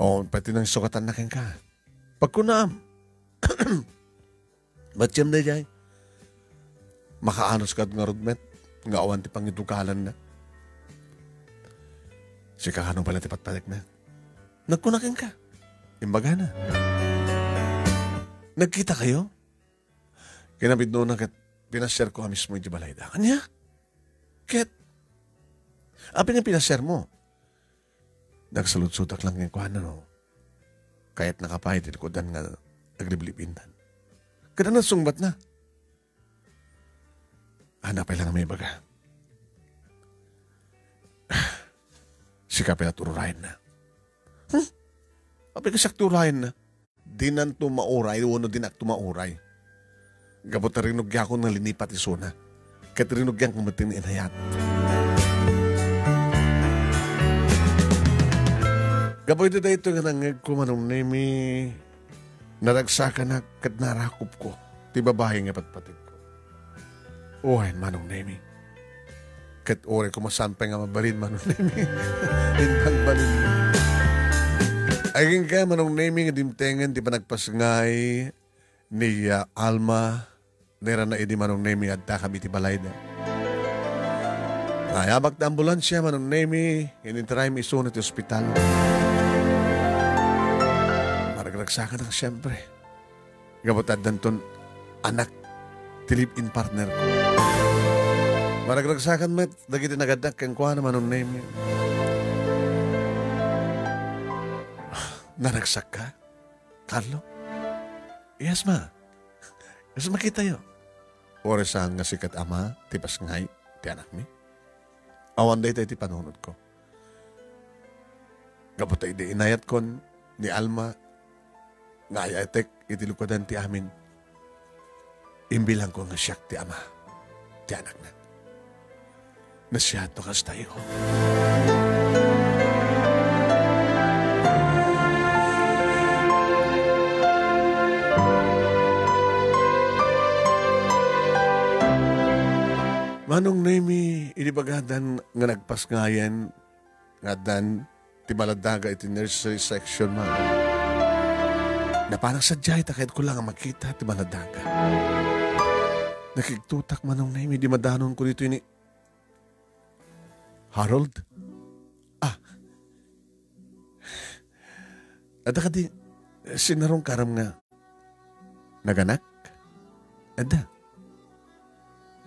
O, pati nang sukatan na ka. Pagkunam. Ba't siyam na dyan? Makaanos ka nga rudmet, nga awan ti pangidukalan na. Si kakano pala ti patpatek na. Nagkunakin ka. Imbaga na. Nagkita kayo? Kinabid noon na kat pinasyar ko mismo yung balayda. Kanya? Ket? Api nga pinasyar mo. Nagsalutsutak lang yung kuhan na no. Kaya't nakapahit ko dan nga nagliblipintan. Kada na sungbat na. Hanapay lang may baga. Sikapin at ururahin na. Apay kasak turahin na. Dinan tumauray, uno din at tumauray. Gabot na rinugya ko ng linipat isuna. Kat rinugyan kong matin inayat. Gaboy na ito nga nangag ko manong nemi. Naragsakan na kat narakop ko. Di babae nga patpatid ko. Uwain manong nemi. Kat ore ko masampay nga mabalin manong nemi. Hintang balin mo. Aging ka manong nemi nga dimtengan di pa nagpasngay ni Alma. Nera na idi manong nemi at kami ti balay na. Ayabak na ambulansya manong nemi. Inintry mi iso na ti ospital. Maragraksakan ng siyempre. Gabotad danton anak Tilip-in partner ko. Maragragsakan met, dagiti nagadak kang kuha naman ang name niya. Naragsak ka? Carlo? Yes, ma. Yes, makita yun. Ores ang nga sikat ama, tipas ngay, ti anak mi. Awan day tayo ti panunod ko. Gabutay di inayat kon ni Alma, nga ayatek itilukodan ti amin. Imbilang ko nga siyak ti ama, ti anak na. Nasyato kas tayo. Manong nemi, inibagadan nga nagpas ngayan, nga dan, ti baladaga iti nursery section man. Na parang sadyay, takit ko lang ang makita ti baladaga. Nakiktutak manong nemi, di madanon ko dito ini. Harold? Ah. Ada ka di, sinarong karam nga. Naganak? Ada.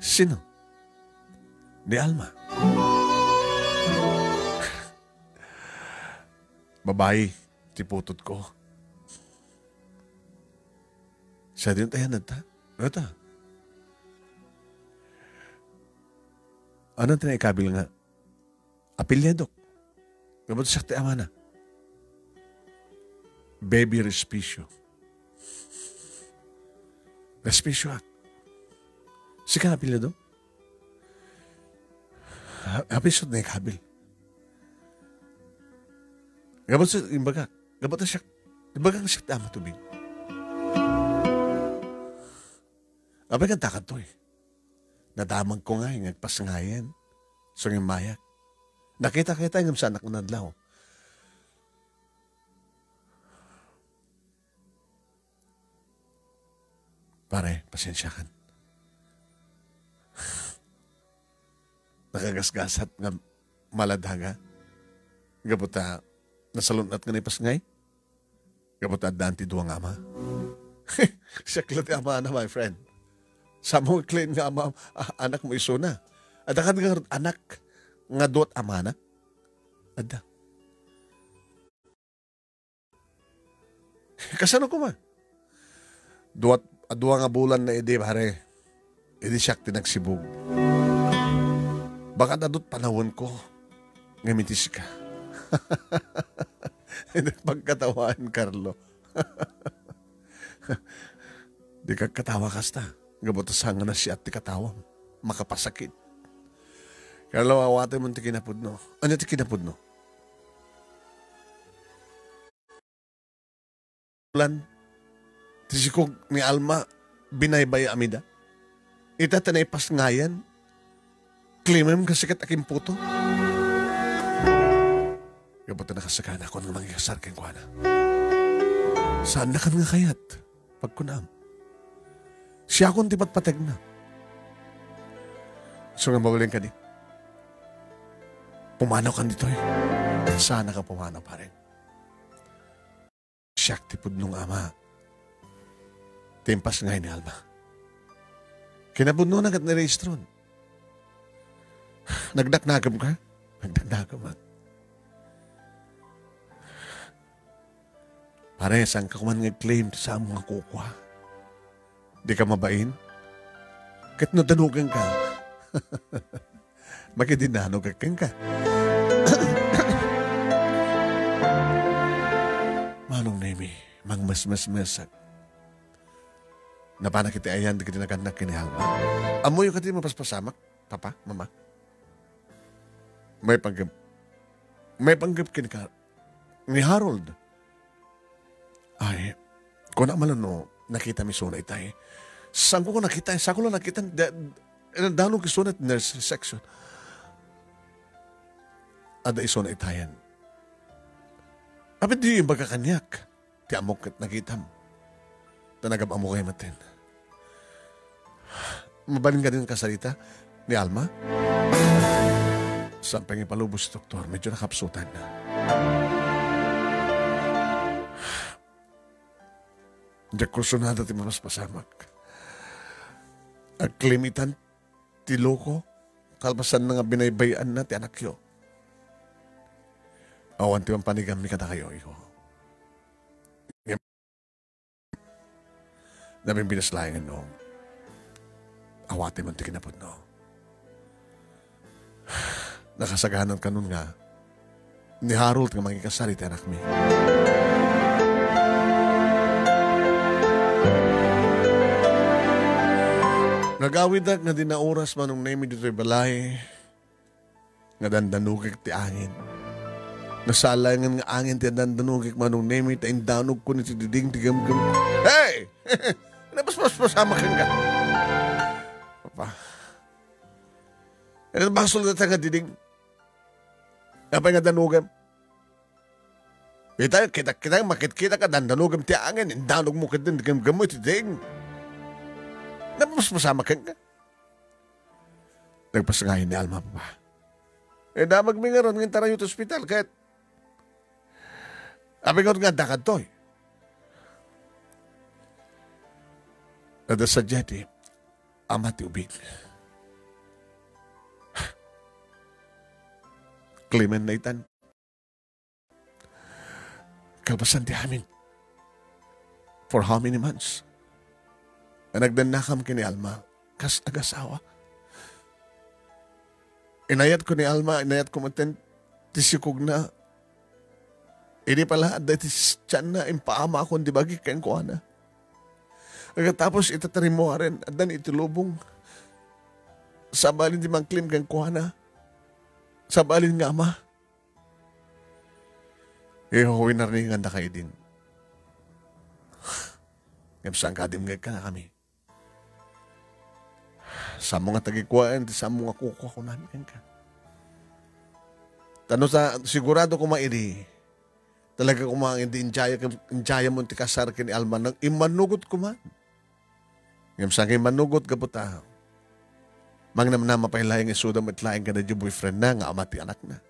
Sino? ni Alma. Babae, tiputot ko. Siya din tayo nata. Ito. Ano tayo ikabil nga? Apilyadok. Gabot siya tayo na. Baby Respicio. Respicio at. Sika apilyadok? Apisod na ikabil. Gabot siya, imbaga. Gabot siya. Imbaga siya tama tubig. Abay kang takad to eh. Nadamag ko nga yung nagpasangayan. So yung mayak. Nakita-kita yung sa anak na nadlaw. Pare, pasensya kan. Nakagasgasat nga maladhaga. Gabuta, nasalunat nga ni pasangay. Gabuta, danti duwang ama. Siya klati ama na, my friend. Sa mong claim nga ama, anak mo iso na. At akad nga anak nga duwat ama na. Ada. Kasano ko ma? Duwa nga bulan na edi, pare. Edi siya tinagsibog. Baka nadot panahon ko. Ngamitis ka. Pagkatawaan, Carlo. Di ka katawa kasta. Gabotasan nga na siya at ti katawang. Makapasakit. Carlo, awate mo ti kinapudno. Ano ti kinapudno? Plan. Tisikog ni Alma, binaybay amida. Itatanay pas ngayan. Klimem kasikat aking puto. Gabota nakasakana ako ng mga kasar keng kuwana. Saan na ka nga kayat? Pagkunam. Siya akong tipat patag na. So nga magaling ka di. Pumanaw ka dito eh. Sana ka pumanaw pa rin. Siya tipod nung ama. Timpas nga ni Alma. Kinabud nun agad na rehistron. Nagdaknagam ka? Nagdaknagam ka. Pare, saan ka kuman nga-claim sa mga kukwa? Di ka mabain? Kahit nadanugan ka. Makidinanog ka. Manong Nemi, mangmas-mas-masak. Napana kita ayan, di kita naganda kinihalma. Amoy ka di mapaspasamak, papa, mama. May panggap kinika ni Harold. Ay, kung na malano, nakita mi suna itay. Saan ko nakita? Saan ko lang nakita? Danong kisunat nurse section. Ada isuna itayan. Apit di yung bagkakanyak. Ti amok at nakitam. Tanagab amok kayo matin. Mabaling ka din kasalita ni Alma? Sampang ipalubos, doktor. Medyo nakapsutan na. Diyak kursunada ti mamas pasamak. Aglimitan ti loko. Kalpasan na nga binaybayan na ti anak yo. Awan ti ang panigam ni kada kayo. Naming binaslayan no. Awate mo ti kinapod no. Nakasaganan ka nun nga. Ni Harold nga magkikasari ti anak mi. Nagawidak nga din na oras manong nemi dito'y balay. Nga dandanugik ti angin. Nasalangan nga angin ti dandanugik manong nemi ta indanog ko ni ti diding ti gamgam. Hey! Napasama ka nga. Papa. Ano basol na nga diding? Napay nga danugam. Kita makit-kita ka dandanugam ti angin. Indanog mo ka din ti gamgam mo ti diding. Napasama ka nga. Nagpasangayin ni Alma pa. Damag mi nga ron ng tarayo to hospital kahit abingot nga dakad to eh. Nada sa jeti, ama ti ubing. Clement Nathan. Kalpasan ti amin. For how many months? Nagdanakam kini Alma. Kas agasawa. Inayat ko ni Alma, inayat ko maten tisikog na. Ini pala, dati tiyan na, impaama akong dibagi kain ko na. Pagkatapos itatarim mo rin, at dan itulubong. Sabalin di mangklim kain ko na. Sabalin nga ama. Ihuhuin na rin nga kayo din. Ngapsang kadimgag ka na kami. Sa mga tagikuan, sa mga kukuha ko namin ka. Tano sa sigurado ko mairi, talaga ko mga hindi injaya mo ti kasar kini Alma nang imanugot ko man. Ngapsang imanugot ka po ta. Mang naman na mapailayang isudam at laing ka na yung boyfriend na nga amati anak na.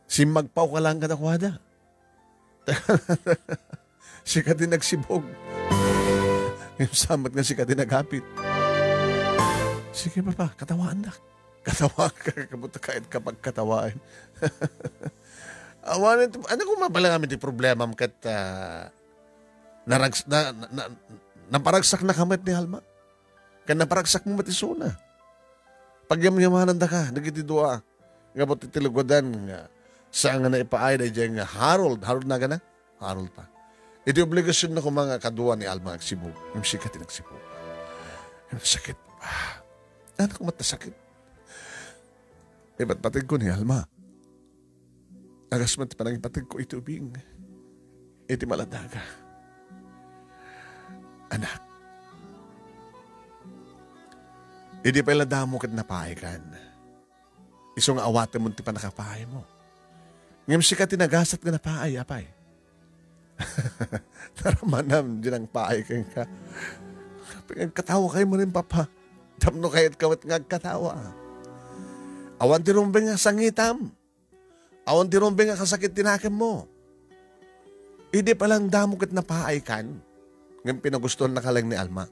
Si magpaw ka lang ka na kuwada. Si ka din nagsibog. Yung samat nga si ka din naghapit. Sige papa, katawaan na. Katawaan ka, kabuta kahit kapag katawaan. Ano kung mapala kami di problema kat naparagsak na kamit ni Alma? Kan naparagsak mo matisuna. Pag yamanan da ka, nagitidua. Nga po titilugodan nga saan nga na ipaay na dyan nga Harold na gana? Harold pa. Ito obligasyon na kung mga kaduwa ni Alma nagsibog. Yung sikat nagsibog. Yung sakit. Ano kung matasakit? Ba't patid ko ni Alma? Agasmat pa nang ipatid ko ito ubing. Iti maladaga. Anak. Hindi pa ilada mo kat napahay kan. Isong awate mo ti pa nakapahay mo. Ngayon siya tinagasat ka napahay, apay. Naramanam din ang pahay ka. Katawa kayo mo rin, papa. Damno kaya't kawat nga katawa. Awan ti rumbeng nga sangitam. Awan ti rumbeng nga kasakit tinakim mo. Hindi palang damo kat napahay kan. Ngayon pinagustuhan na kalang ni Alma.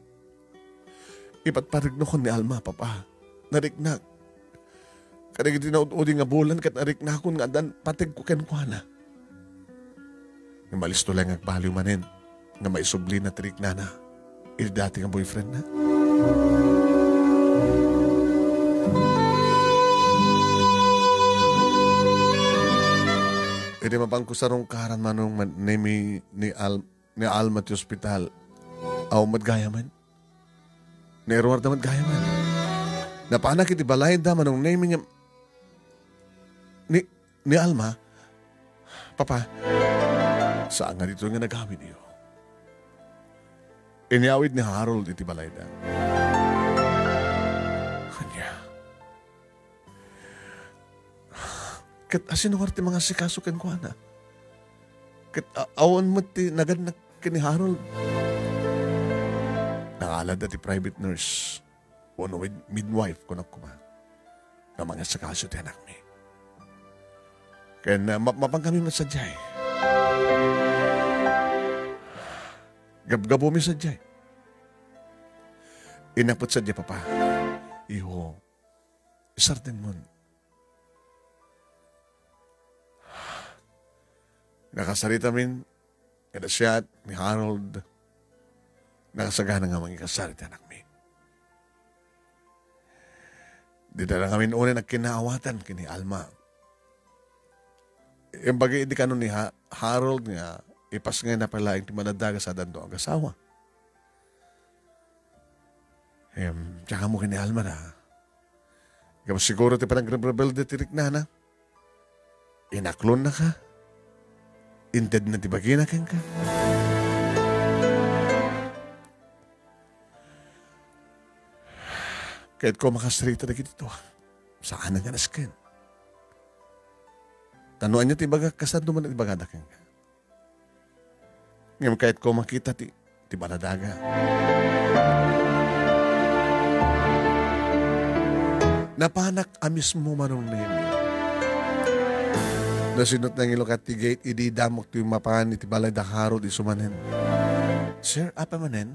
Ipatparigno ko ni Alma, papa. Nariknak. Karag itinaud-udi nga bulan kat nariknakon nga dan patig ko kenkwana. Nga malisto lang agpaliw manin. Nga maisubli na tirik na na. Ili dati nga boyfriend na. Iti mapang kusarong karan manong ni Alma ti hospital. Aw madgayaman. Na Erwar damat gaya man. Napaanak iti balay da manong naming ni Alma. Papa, saan nga dito nga nagawin niyo? Iniawid ni Harold iti balay da. Kanya. Kat asinuwar ti mga sikasukan ko na. Kat awan mo ti naganak ni Harold. Nangalad at private nurse o midwife ko na kuma na mga sakaso ti anak mi. Kaya na mapang kami masadyay. Gabgabo mi sadyay. Inapot sadya papa. Iho, isartin mo. Nakasarita min, kada siya ni Harold, nakasagana nga mga ikasarit anak mi. Di na kami una nagkinaawatan kini Alma. Yung bagay di kanon ni Harold nga ipas nga na pala yung timanadaga sa dando ang asawa. Tsaka mo kini Alma na. Kapag siguro ti parang rebel de tirik na. Inaklon na ka. Inted na ti bagay na ka. Kahit ko makasarita na dito, saan nga naskin? Tanuan niya tibaga kasado man at tibaga daking. Ngayon kahit ko makita ti baladaga. Napanak amis mo manong nemi. Nasinot ng ilokat ti gate, idi damok ti mapan iti baladakaro di sumanen. Sir, apa manen?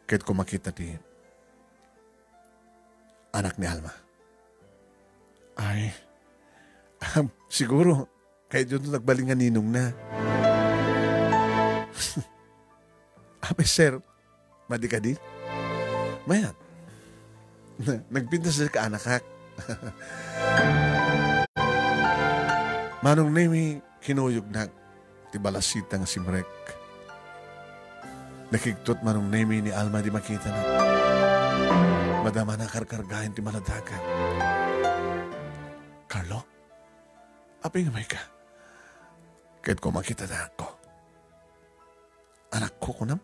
Kahit ko makita ti anak ni Alma. Ay, siguro, kahit yun nagbalingan ninong na. Abay, sir, madi ka di? Mayat, nagpintas na ka anak. Manong nemi kinuyog na tibalasitang si Mrek. Nakigtot manong nemi ni Alma di makita na. Madama na karkargahin ti maladaga. Carlo, apay nga may ka. Kahit ko makita na ako. Anak ko kunam.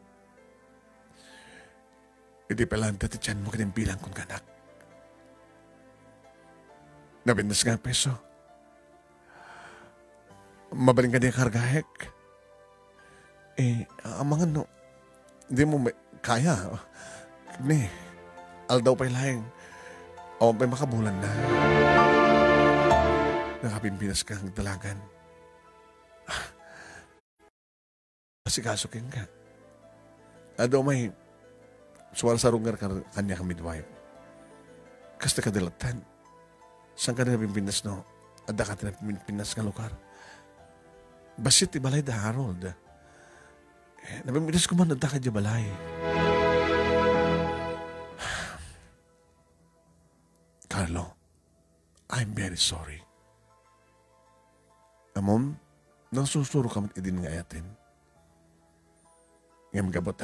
Hindi pala ang dati tiyan mo kanimpilang kong anak. Nabindas nga ang peso. Mabaling ka niya kargahek. Ang mga no, hindi mo kaya. Ni, aldaw pa'y lahing. O, may makabulan na. Nakapimpinas ka ang dalagan. Masikasukin ka. Ado may suwal sa rungar kanya ka midwife. Kasta ka dilatan. Saan ka na pimpinas no? Ada ka na pimpinas ka lugar. Basit ti balay da Harold. Napimitas ko man ada ka di balay. Carlo, I'm very sorry. Amom, nang susuro ka man idin nga ayatin. Ngayon gabot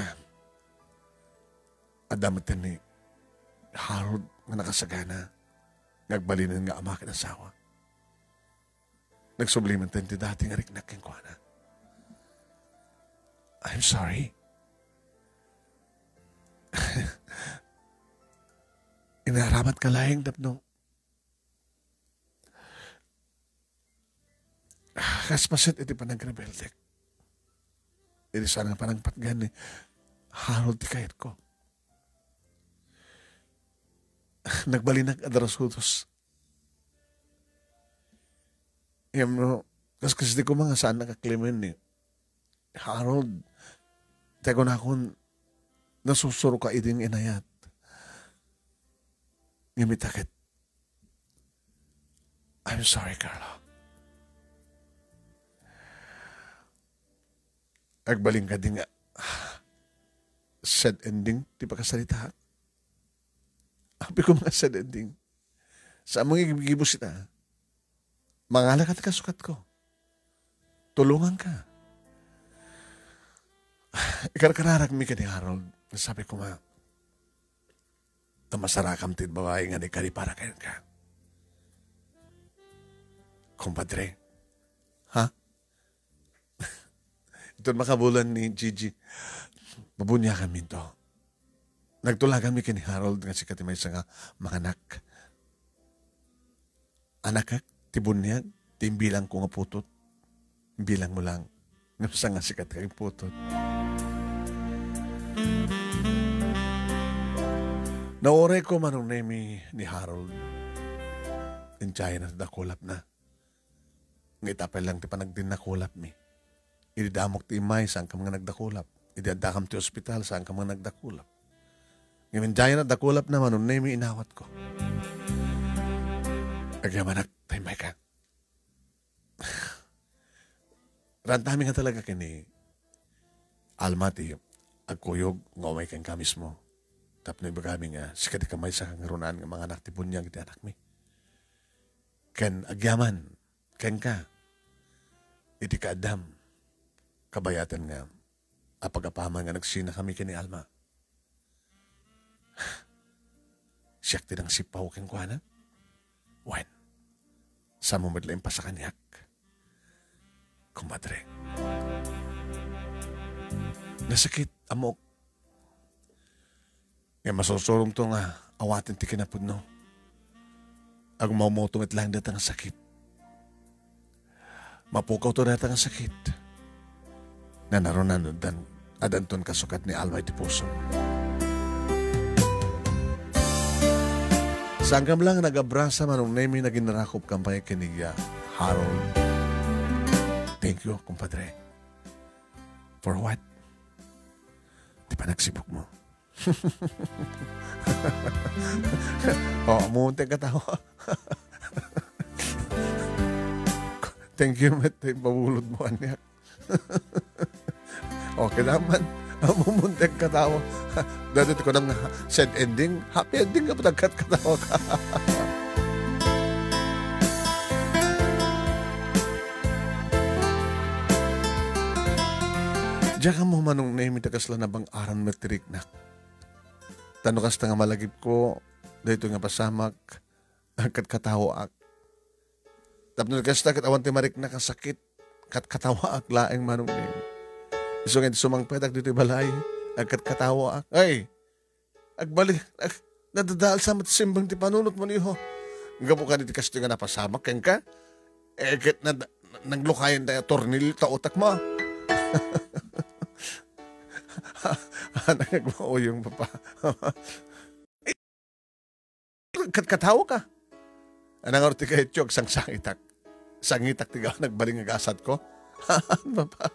adamatan ni Harold nga nakasagana. Nagbalinan nga ama kinasawa. Nagsublimentan ti dating ariknak keng kuana. I'm sorry. Inaramat ka lahing dapno. Kaspasit iti panagrebeldek. Iti sana panagpatgan ni Harold ti kayat ko. Nagbalinag adarasutos. Kasi di ko mga saan nakaklimin ni Harold. Teko na akong nasusuro ka iding inayat. Ngimitakit. I'm sorry, Carlo. Agbaling ka din nga. Sad ending, di pa kasalita. Habi ko mga sad ending. Sa mga gibos ita, mangalak at kasukat ko. Tulungan ka. Ikarkararag mi ka ni Harold. Sabi ko nga, tamasarakam tin babae nga ni kari para kayo ka. Kumpadre, ha? Ito makabulan ni Gigi. Babunya kami to. Nagtulagan mi ka ni Harold nga si katimay sa nga mga anak. Anak ka, tibunyag, timbilang ko nga putot. Bilang mo lang. Nga sa nga sikat kayong putot. Naoray ko manong nemi ni Harold. Enjay na dakulap na. Ngitapay lang ti panagdin nakulap mi. Ididamok ti imay saan ka mga nagdakulap. Idadakam ti ospital saan ka mga nagdakulap. Ngayon dyan na dakulap na manong nemi inawat ko. Agyamanak, taymay ka. Rantami nga talaga kini Almaty, agkuyog, ngaway kang kamis mo. Tapno ibagami nga, sikati kamay sa kangarunan nga mga anak tipon niya, iti anak mi. Ken agyaman, ken ka, iti kaadam, kabayatan nga, apag-apaman nga nagsina kami kini Alma. Siyak tinang sipaw keng kuana? Wen, sa mumadlaim pa sa kanyak. Kumadre. Nasakit, amok. Nga masusurong to nga, awatin ti kinapod no. Ang maumutong at lang datang sakit. Mapukaw to datang sakit. Na naronan dan adanton kasukat ni Alma iti puso. Sangkam lang nagabrasa manong nemi na ginarakop kampay kinigya Harold. Thank you, kumpadre. For what? Di pa nagsibok mo. Munting katawa. Thank you, met. Pabulod mo, anak. Okay naman. Mumuntek katawa. Dati ko nang sad ending. Happy ending ka pa katawa ka. Diyan ka mo manong name itakas lang na bang aran metrik na. Tano kas nga malagip ko. Dito nga pasamak. Kat katawa ak. Tapos kas kat awan timarik na kasakit. Kat katawa ak laeng manong name. So nga sumang petak dito balay. Kat katawa ak. Ay! Agbalik. Nadadal sa matisimbang ti panunot mo niyo. Gapo ka dito kas nga napasamak. Kaya ka? Kat naglukayan tayo tornil tautak mo. Nagmao yung papa. Katawa ka. Anang orti ka itiyog, sang sangitak. Sangitak tiga nagbaling agasat ko. Papa.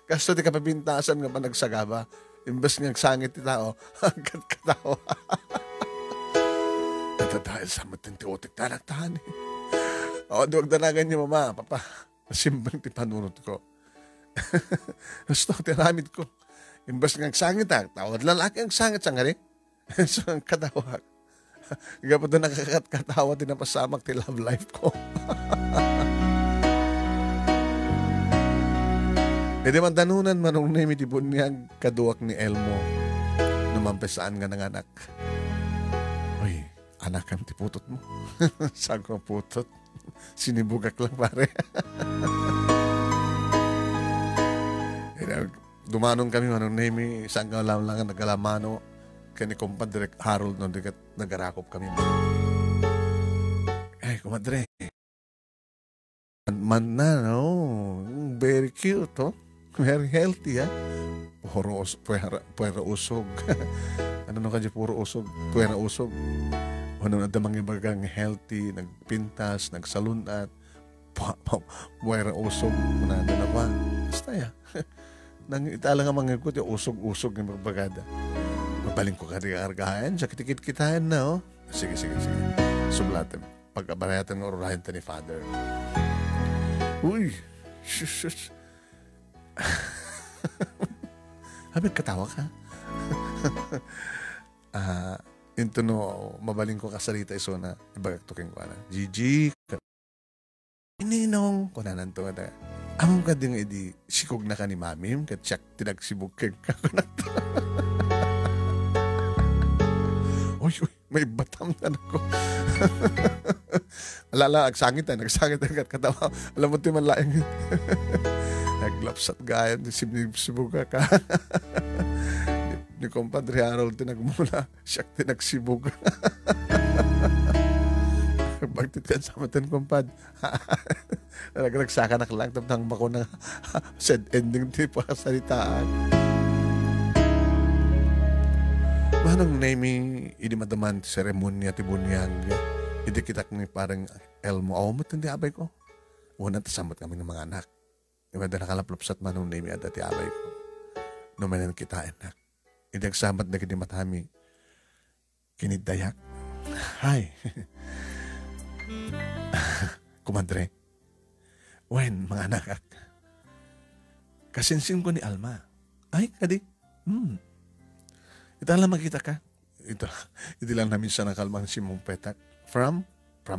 Kasto di ka pabintasan nga pa nagsagaba. Imbes nga sangit ti tao. Katawa. Dahil sa matinti utik na nagtahan eh. O, duwag danagan niyo mama, papa. Masimbang ti panunod ko. Gusto ko tiramid ko. Imbas nga sangit tawad lalaki ang sangit sa nga rin. So, ang katawag. Hingga po doon nakakatawa din na pasamak ti love life ko. E di man tanunan manong name iti bunyag kaduak ni Elmo. Numampesaan nga ng anak. Uy, anak kam ti putot mo. Saan ko putot? Sinibugak lang pare. Dumanong kami manong name, isang lang nagalamano kani kumpadre Harold no dikat nagarakop kami. Ay, kumadre. Man na, no? Very cute, oh. Very healthy, ha? Puwera usog. Ano nung kanya puro usog? Puwera usog. Ano na damang ibagang healthy, nagpintas, nagsalunat, puwera usog. Ano na ba? Basta ya. Nang itala nga mga ikot, yung usog-usog ng magbagada. Mabaling ko ka rin argahan, siya kitikit-kitahan na, oh. Sige. Sublatin. Pagkabarayatan ng orahin ta ni Father. Uy! Shush. Habit katawa ka? Into no, mabaling ko kasarita iso na ibagaktukin ko na. Gigi! Ininong ko na nanto na. Among ka din edi sikog na ka ni mamim kat siyak tinagsibog keng kakunat. Uy, may batam na ako. Alala, nagsangit kat katawa. Alam mo ti man laing. Naglapsat gayan, sibog ka. Ni compadre Harold tinagmula, siyak tinagsibog. Bagtit ka sa matan, kumpad. Nagsaka na lang, tamtang bako na sad ending di pa salitaan. Manang naming idi madaman seremonya ti bunyag. Idi kitak ni parang Elmo. Awa mo tindi abay ko. Una tasamot kami ng mga anak. Iba na nakalaplopsat manong naming ada ti abay ko. Numanan kita anak. Idi agsamat na kini matami. Kinidayak. Hi. Kumadre, wen, mga anak, kasinsin ko ni Alma. Ay, kadi. Ito lang makita ka. Ito lang namin siya nakalmang si mong petak. From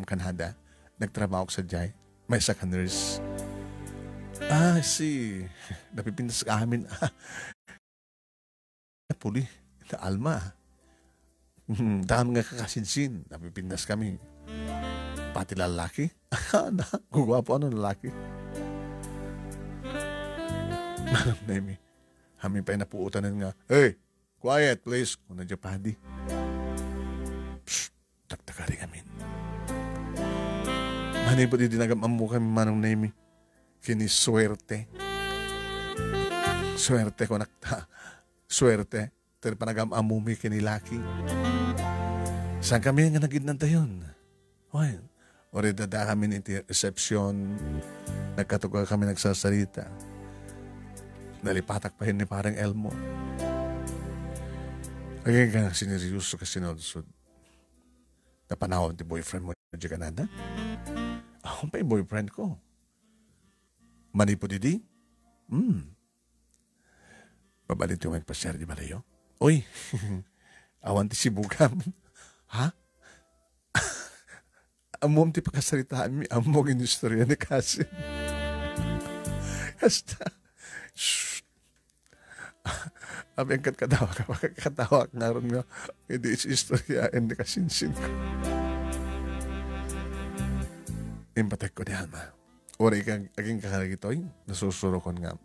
Canada. Nagtrabaho ko sa Jai. May isa ka nurse. Napipintas ka amin. Puli, ito Alma. Dahil nga kakasinsin. Napipintas kami. Pati lalaki? Gugwapo ano lalaki? Manang Nemi, kami pa napuutanan nga, hey, quiet please, kung nandiyo padi. Psst, taktakari kami. Manipot idinagam mo kami manang Nemi, kini swerte. Swerte ko nakta. Swerte, pero panagam amumi kini laki. Saan kami nga nagidnan tayon? Well, ori dada kami ni reception, nagkatugal kami nagsasalita. Nalipatak pa yun ni parang Elmo. Lagi ka siniryoso ka sinodusod. Napanahon ti boyfriend mo di Canada? Ako pa yung boyfriend ko. Manipo didi? Pabalit yung magpasyar di balayo? Uy, awan ti si Bugam. Ha? Amom ti pakasaritaan mi, among inistorya ni Kasin. Hasta, shh. Abeng kat katawa ka, makakatawa nga ron nga. Hindi istoryain ni Kasinsin ko. Impatek ko ni Alma. Ora ikang aging kakaragitoy, nasusuro ko nga.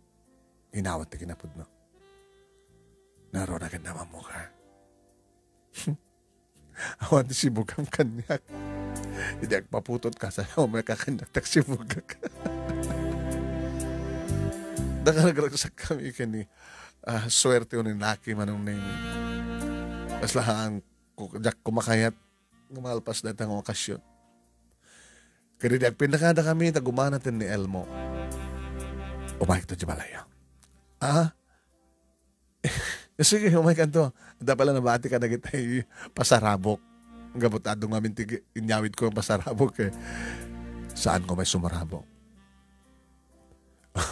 Inawat na kinapod no. Naroon agad naman mo ka. Awan ti si Bugam kanyak. Hindi agpaputot ka sa may kakandak si Bugam. Nakaragsak kami kani. Swerte o ninaki manong name. Mas lahaan kumakayat gumalpas na itang okasyon. Kaya di agpindakada kami tagumanatin ni Elmo. Umayag to di balaya. Sige, umayag to. Da pala nabati ka na kita'y pasarabok. Gabutadong namin inyawid ko ang pasarabok eh. Saan ko may sumarabok?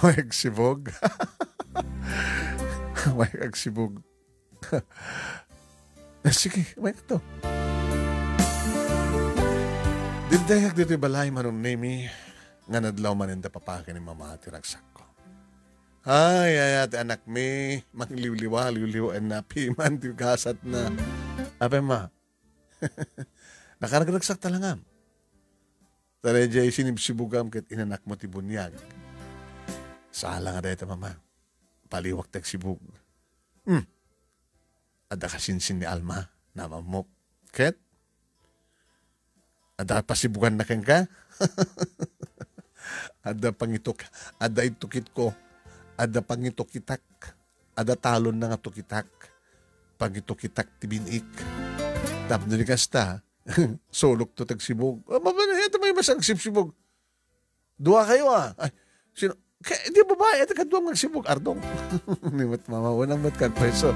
Umayag sibog. Umayag sibog. Sige, umayag to. Dindayak dito balay manong nemi nga nadlaw man inda papakin ni mama at iragsak ko. Ay, anak mi, mangliw-liwa, liw-liwan na piman, tigasat na. Ape ma, nakaragsak talangam. Tareja sinibsibugam kat inanak mo ti bunyag. Sala nga dito mama, paliwak tek sibug. Ada kasinsin ni Alma, nama mo. Ket? Ada pasibugan na kang ka? Ada pangitok, ada itukit ko. Ada pangitukitak. Ada talon na nga tukitak. Pangitukitak tibinik. Tapos ni kasta, solok to tagsibog. Ito may masang sibsibog. Dua kayo Ay, sino? Di babae, ito kaduang magsibog. Ardong. Nimat mama, wanang mat kagpreso.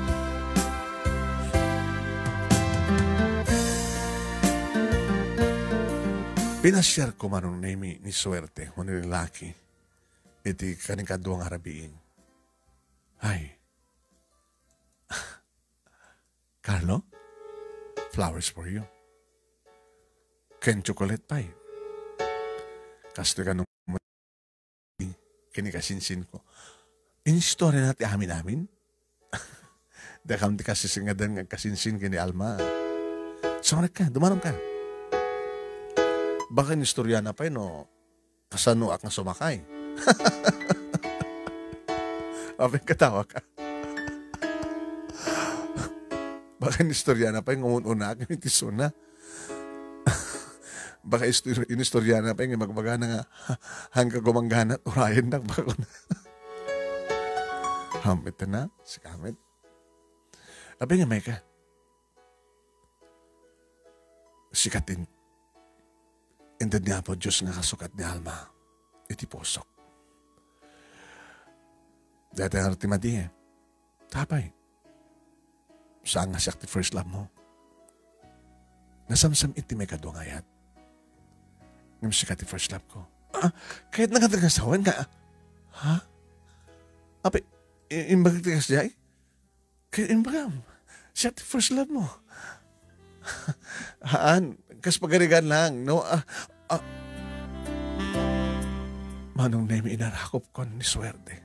Pinasyar ko manong nemi ni swerte o ni lalaki. Iti kaning kaduang harabiin. Ay. Carlo, flowers for you. Ken chocolate pie. Kasto ka nung kinikasinsin ko. In-story natin amin. Dakam ti kasisingadan ng kasinsin kini Alma. Sorry ka, dumanong ka. Baka nistorya na pa no, kasano ak na sumakay. Abeng katawa ka. Baka nistorya na pa yung umununa ak yung tisuna. Baka inistorya na pa yung magmagana nga hanggang gumanggana at urayan na bako na. Hamit na, si Kamit. Abeng nga may ka. Sikatin. Indad nga po Diyos nga kasukat ni Alma. Iti posok. Dati nga rati madi Tapay. Saan nga siya ti first love mo? Nasamsam iti may kadungayat. Ngayon siya ti first love ko. Kahit nakatagasawan ka. Ha? Ape, imbag ti kasya kahit imbagam. Siya ti first love mo. Haan, kas pagarigan lang, no? Manong nemi inarakop ko ni swerte.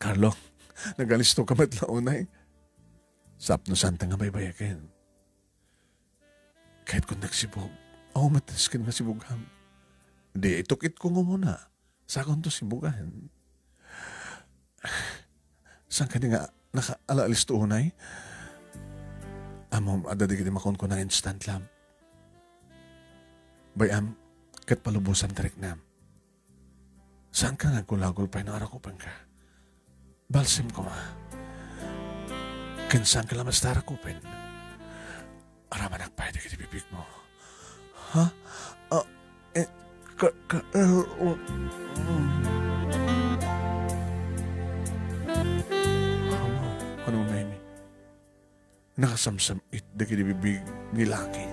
Carlo, nagalisto ka matlaunay. Sapno santa nga may bayakin. Kahit kung nagsibog, matas ka nga sibugam. Di, itukit ko nga muna. Sa akong to sibugan. Saan ka nga nakaalaalis to unay? Amom, adadi kita makon ko ng instant lam. Bayam, kat palubusan tarik nam. Saan ka nga gulagol pa'y narakupan ka? Balsim ko ma. Kansaan ka lamas tarakupin? Araman ang pwede kita bibig mo. Ha? Ano na yun? Nakasamsam it da kinibibig ni laki.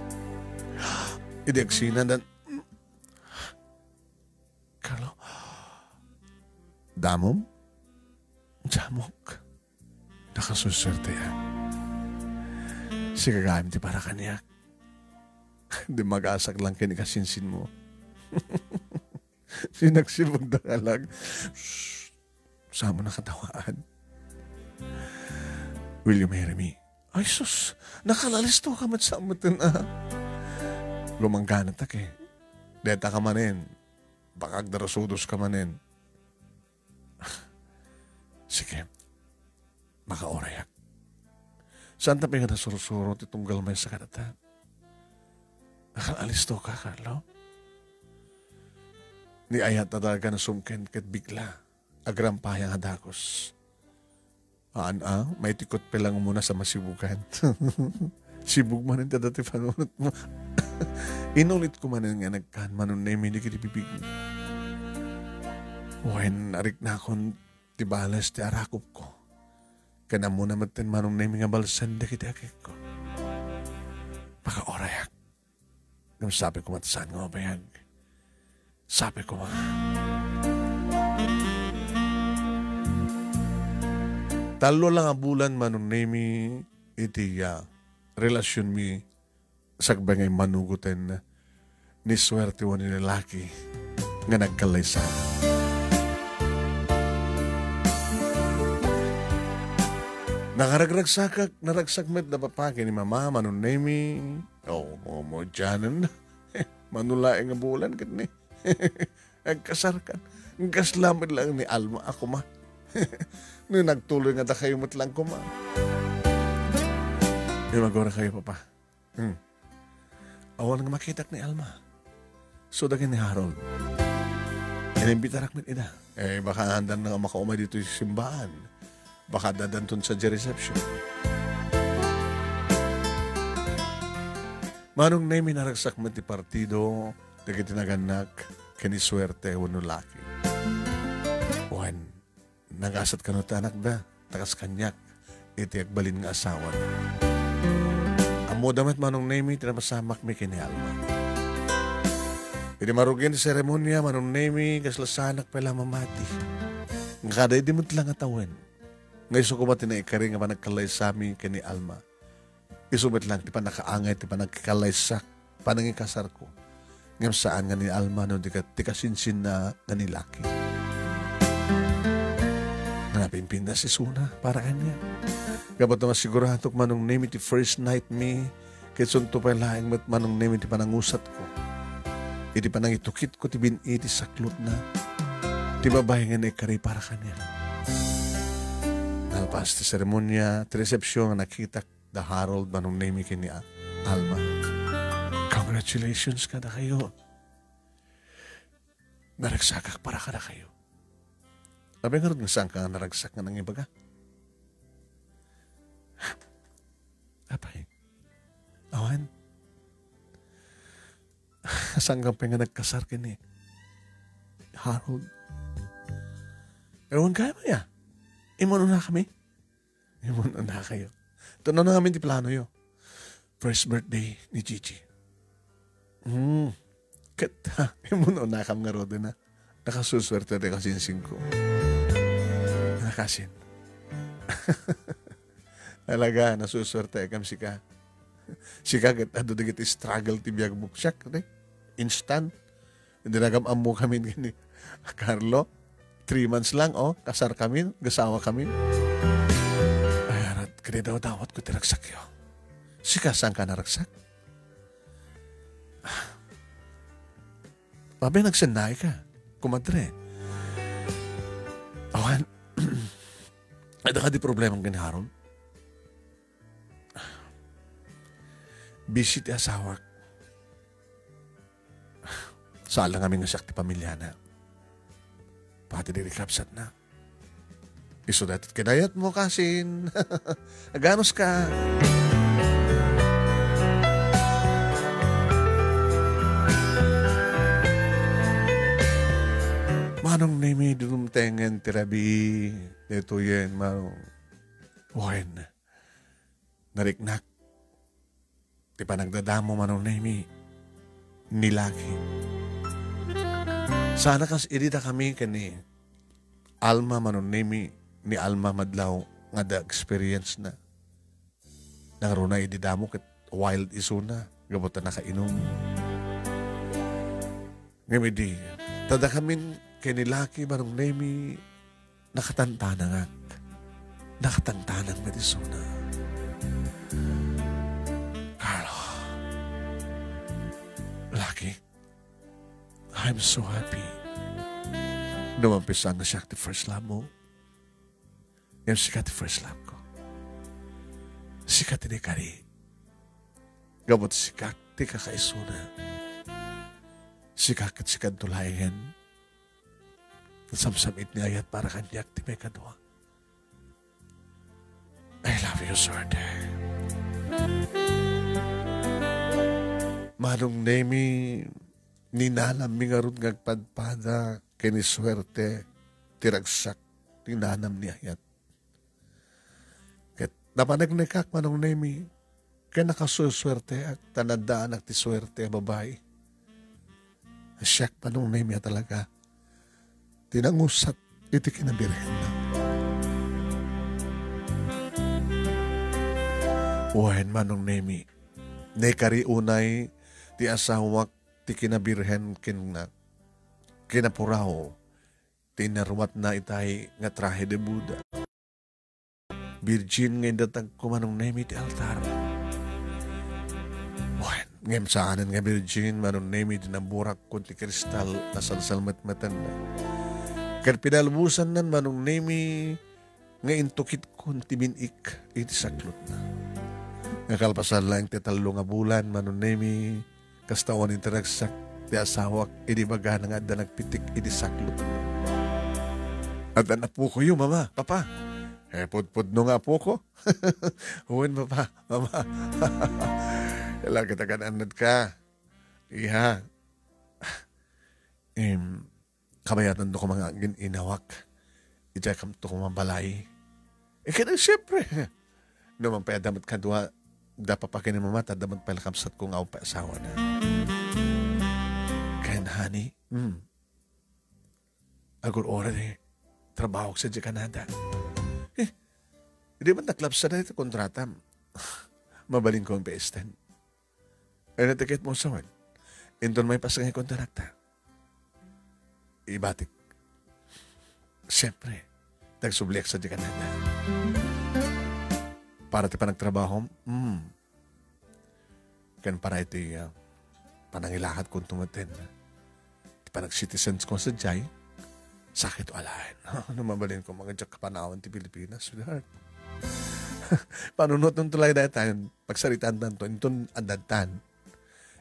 Idi agsina dan Damom? Jamok. Nakasuswerte yan. Sigagayam ti para kanyak. Di mag-asak lang kinikasinsin mo. Sinagsibog na ka lang. Sama na katawaan. Will you marry me? Ay sus, nakalalisto ka mat sa amatin Lumangganat tak eh. Deta ka manin. Bakag darasudos ka manin. Sige. Makaorayak. Saan tabi nga nasurusuro itong galmay sa kanata? Nakalalisto ka, Carlo? Ni ayat na talaga na sumken kat bigla. Agrampayang hadakos. May tikot pa lang muna sa masibukan. Sibug man yung dati panunot mo. Inulit ko man nga nagkan manon na hindi kitipipig. When narik na akong tibalas ti arakop ko. Kana muna matin manong na nga balsan da kita akik ko. Baka orayak. Nung sabi ko matasan nga bayag. Sabi ko mga. Talo lang ang bulan manong na iti relasyon mi sagbangay manugutin ni swerte mo ni lalaki nga nagkalaysa. Nakaragragsakak, naragsakmet na papake ni mama, manon na mi. Mo dyanan na. Manulaing ang bulan kat ni. Agkasarkan. Ang kaslamid lang ni Alma ako ma. Nung nagtuloy nga da kayo matlang ko ma. Magora kayo papa. Awal nga makitak ni Alma. So dagin ni Harold. Inimbitarak mit ida. Baka handan na makaumay dito yung simbahan. Baka dadanton sa reception. Manong na minaragsak mo ti partido, dagiti naganak, kiniswerte o nulaki. Buwan, nagasat ka no tanak ba, takas kanyak, iti agbalin nga asawa na. Amo damat manong na imi, tinapasamak mi kini Alma. Pili marugin ti seremonya, manong na imi, kaslasanak pala mamati. Nga kada di mo tilang atawan. Ngayon ko ba tinaikari nga pa nagkalay sa amin kini Alma. Isumit lang, di pa nakaangay, di pa nagkalaysak, panangikasar ko. Ngayon saan nga ni Alma, no, di ka sinsin na nilaki. Napimpinda si Suna para kanya. Kapat naman sigurado ko manong name iti first night me, kitsunto pa laing manong name iti panangusat ko. Iti panangitukit ko, ti biniti saklot na. Di babae nga na ikari para kanya. Nalpas ti seremonya, ti resepsyon nga nakita da Harold manong name kini Alma. Congratulations kada kayo. Naragsakak para kada kayo. Sabi nga rin saan ka naragsak nga ng ibaga? Apay. Awan. Saan ka pa nga nagkasar kini Harold? Ewan kaya ba ya? Imono na kami? Imono na kayo. Ito na namin di plano yo. First birthday ni Gigi. Kata, imono na kami nga rodo na. Nakasuswerte na kasinsing ko. Nakasin. Talaga, nasuswerte kami sika. Sika kita doon digit struggle ti biyag buksak. Instant. Hindi nagam mo kami gini. Carlo, 3 months lang, kasar kami, gasawa kami. Ay, arat, kaya daw dawat ko tiragsak yo. Sika, saan ka naragsak? Pabi, nagsanay ka. Kumadre. Awan, ada ka di problema ng Harold? Busy ti asawak. Sala nga nga siyak ti pamilya na. Pati di rekapsat na. Isudat at kinayat mo kasin. Aganos ka. Manong name dumtengen tirabi. Ito yan, manong. Wen. Nariknak. Di pa nagdadamo manong name. Nilaki. Sana kas irita kami kani Alma manunimi ni Alma madlaw nga da experience na. Nangaruna ididamo ket wild isuna. Gabot na nakainom. Ngamidi, tada kamin kinilaki manunimi nakatantanang nakatantanang nga isuna. Carlo, Lucky, I'm so happy. Numampisa nga siya the first love mo. Yung sikat the first love ko. Sikat ni Kari. Gamot sikat ti kakaisuna. Sikat at sikat tulayan. Samsamit ni ayat para kanyak ti may kadwa. I love you, Swerte. Manong nemi ninanam mi nga ron ngagpadpada kini swerte tiragsak ninanam ni ayat. Ket napanagnikak manong nemi kaya nakasuswerte at tanadaan at ti swerte babae. Asyak manong nemi talaga tinangusat iti kinabirhen na. Uwain manong nemi nekari unay ti asawak ti kinabirhen kinapuraw tinarwat na itay nga trahe de Buddha. Virgin ngayon datag kumanong nemi ti altar. Uwain ngayam saanan nga virgin manong nemi dinaburak kun ti kristal na salsalmat-matan na. Kaya pinalbusan nan manong nemi nga intukit kun ti binik iti saklot na. Nga kalpasan lang ti talo nga bulan manong nemi kastawan iti ragsak ti asawak iti baga nga da nagpitik iti saklot. At anapo ko yung mama, papa. Pudpud no nga po ko. Huwin papa, mama. Kailangan kita gananad ka. Iha. Kabayatan do ko mga inawak. Ijakam to ko mabalay. Kaya siyempre. Naman pa damat ka duwa. Dapat pa kini mamata. Damat pa lakamsat ko nga pa asawa na. Kaya honey. Agur ora de. Trabaho ko sa Canada. Hindi man naklapsa na ito kontrata. Mabaling ko ang peestan. Ay natikit mo sa wan. Indon may pasangay kontrakta. Ibatik. Siyempre, nagsubliak sa Canada. Para ti pa nagtrabaho, kan para iti panangilahat kong tumatin. Ti pa nag-citizens ko sa Jai, sakit o alahin. Numabalin ko mga Jack kapanawan ti Pilipinas, sweetheart. Panunod nung tulay dahil tayo, pagsaritaan tanto, intun andatan.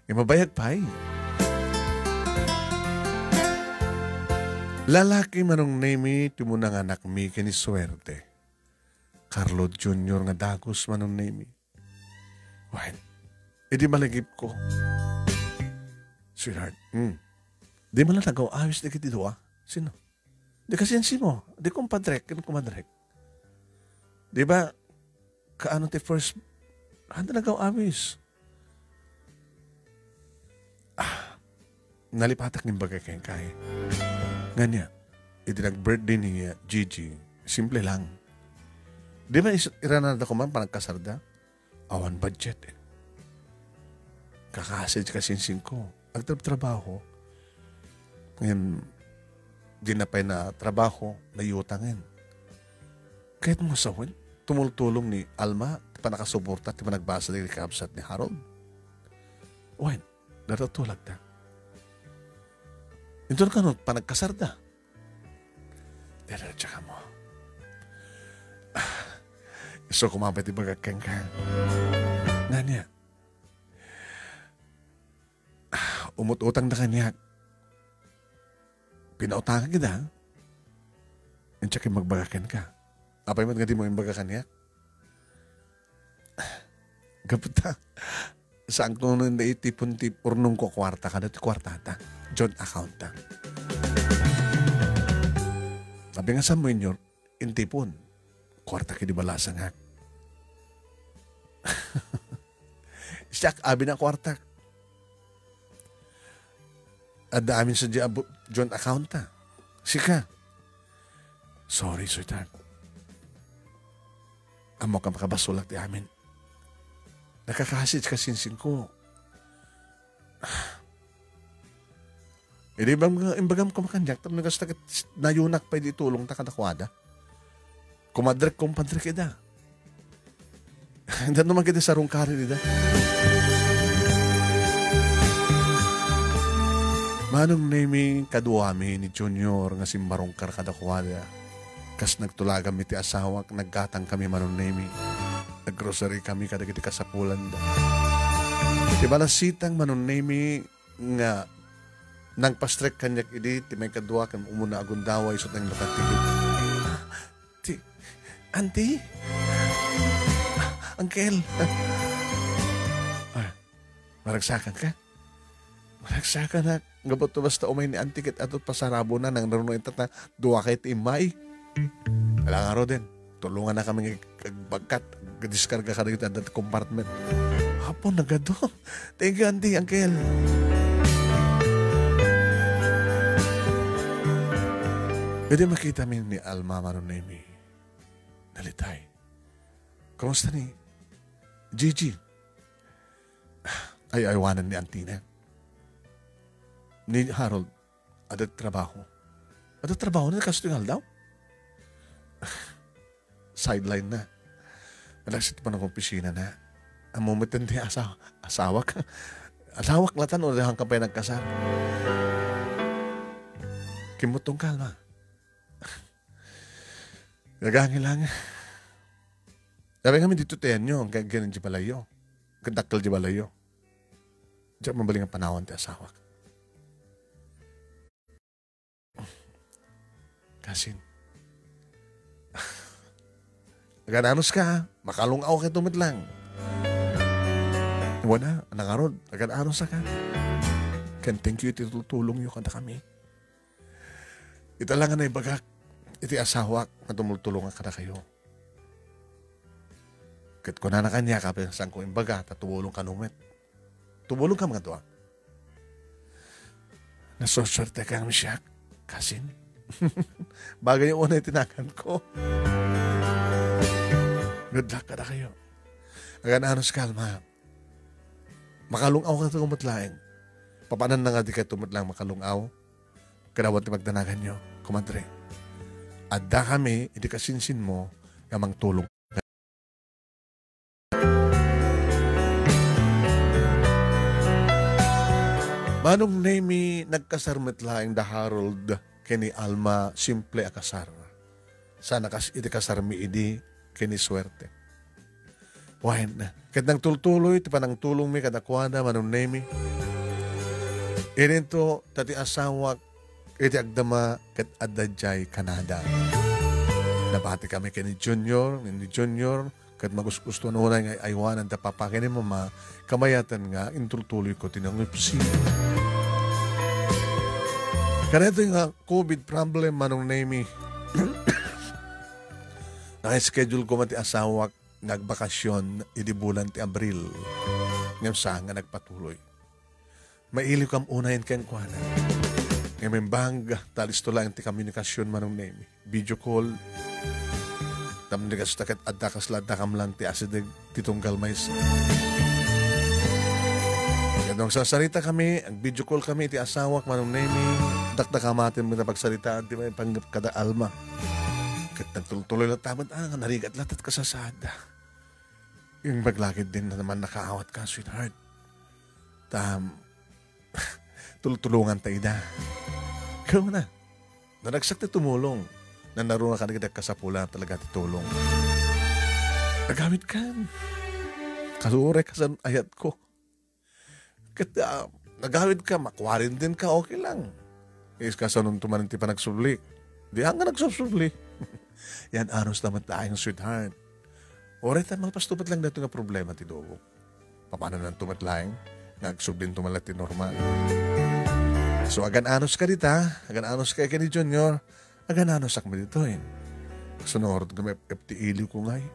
Mabayag pa Lalaki manong nemi timunang anak mi kini swerte. Carlo Jr. nga dagos manong nemi. Wen, edi malagip ko. Sweetheart, di man lang nagaw awis na kiti doa. Sino? Di kasinsi mo. Di kumpadrek. Kino kumadrek? Di ba, kaano ti first, handa nagaw awis. Nalipatak ng bagay kayang kaya. Nganya, iti nag-birthday ni Gigi, simple lang. Di ba iranada ko man panagkasarda? Awan budget eh. Kakasid kasinsing ko. Agtrabaho. Ngayon, di na pa na trabaho, nayutangin. Kahit mo sawin, tumultulong ni Alma, pa nakasuporta, di pa nagbasa ni Kabsat ni Harold. Wen, natutulad na. Ito ka nun, panagkasarda. Diretsa ka mo. So, kumapit ibagakang ka. Nga niya. Umututang na kanya. Pinautangan kita. Ang tsakin magbagakan ka. Apay man nga di mo yung bagakan niya. Kaputa. Saan ko nung naitipon urnong ko kwarta ka dati kwartata. Joint account ta. Sabi nga sa mo inyo, intipon. Kwarta ka di balasa nga. Siyak, abi na kwarta. At daamin sa joint account ta. Sika. Sorry, sweetheart. Amo ka makabasulak di amin. Nakakahasid ka sinsin ko. Hindi bang imbagam ko makanyak, tapos nagastakit nayunak pa di tulong ta kadakwada. Kumadrek kong padrek ida. Hindi naman kita sarong karin ida. Manong naming kaduami ni Junior nga simbarong kar kadakwada. Kas nagtulagam iti asawak, naggatang kami manong naming. Naggrocery kami kada kiti kasapulan da. Diba nasitang manong naming nga nang pastrek kanyak idi, ti may kadwa kan umuna agundaway so tayong nakatigid. Auntie? Uncle? Maragsakan ka? Maragsakan na. Gabot to basta umay ni auntie kit atot pasarabo na nang naruno itat na duwa kay timay. Wala nga ro din. Tulungan na kami bagkat. Diskarga ka rin at compartment. Hapon, nagado. Thank you, auntie, uncle. Pwede makita min ni Alma Maronemi. Nalitay. Kumusta ni Gigi? Ay aywanan ni auntie na. Ni Harold, adat trabaho. Adat trabaho na kastingal daw? Sideline na. Malasit pa ng opisina na. Ang moment hindi asawak. Asawak latan o dahang ka pa nagkasal. Kimutong kalma. Gagangin lang. Sabi kami dito tayan nyo. Ang ganyan di balayo. Gandakal di balayo. Diyan mabaling ang panawan ti asawak. Kasin. Agananos ka, makalungaw ka tumit lang. Wala, nangarod, agananos ka. Can thank you, itutulong yun kanta kami. Ito lang na ibagak, iti asawak, na tumultulungan ka na kayo. Kat ko na kanya, kapag saan ko imbaga, tatubulong ka numit. Tubulong ka mga doa. Nasoswerte ka ng siya, kasin. Bagay yung una itinakan ko. Good luck ka na kayo. Agananos kalma. Makalungaw ka ito kumatlaing. Papanan na nga di ka tumatlang makalungaw. Kadawat ni magdanagan nyo. Kumadre. Adda kami, hindi kasinsin mo, kamang tulong. Manong name nagkasarmitlaing da Harold kini Alma simple akasar. Sana iti kasarmi idi kini swerte. Wahin na. Kat nang tultuloy, ti panang tulong mi kadakwada manong name. Ininto tati asawak iti agdama kat adadjay Canada. Nabati kami kini Junior, kat magusto na una nga aywanan ta papakin ni mama, kamayatan nga intultuloy ko tinangoy posible. Kaya ito yung COVID problem manong name. Naka-schedule ko mati asawak nagbakasyon idi bulan ti Abril. Ngayon saan nga nagpatuloy. Mailiw kam unayin kang kuhanan. Ngayon may bang talis to lang ti komunikasyon manong name. Video call. Tamnigas takat addakas ladakam lang ti asidig titunggal mais. Nung sasarita kami, ang video call kami, iti asawak, manong name, dakdakamatin mo na pagsalitaan, di ba, panggap kada Alma. Kat nagtuloy na tamad, narigat latat kasasada. Yung maglakid din na naman nakaawat ka, sweetheart. Tulungan tayo na. Ikaw na. Nanagsak na tumulong. Nanarungan ka na sa pula, talaga titulong. Nagamit ka. Kalure ka sa ayat ko. Kat nagawid ka, makwarin din ka, okay lang. Is ka sa nung tumanin ti pa nagsubli. Di nga nagsubli. Yan, anos naman tayong sweetheart. Oray tayo magpastupat lang dito nga problema ti Dobo. Paano nang tumatlaing? Nagsublin tumalat ti normal. So, agan-anos ka dita. Agan-anos ka ni Junior. Agan-anos ak mo dito eh. Sunod kami FT iliw ko nga eh.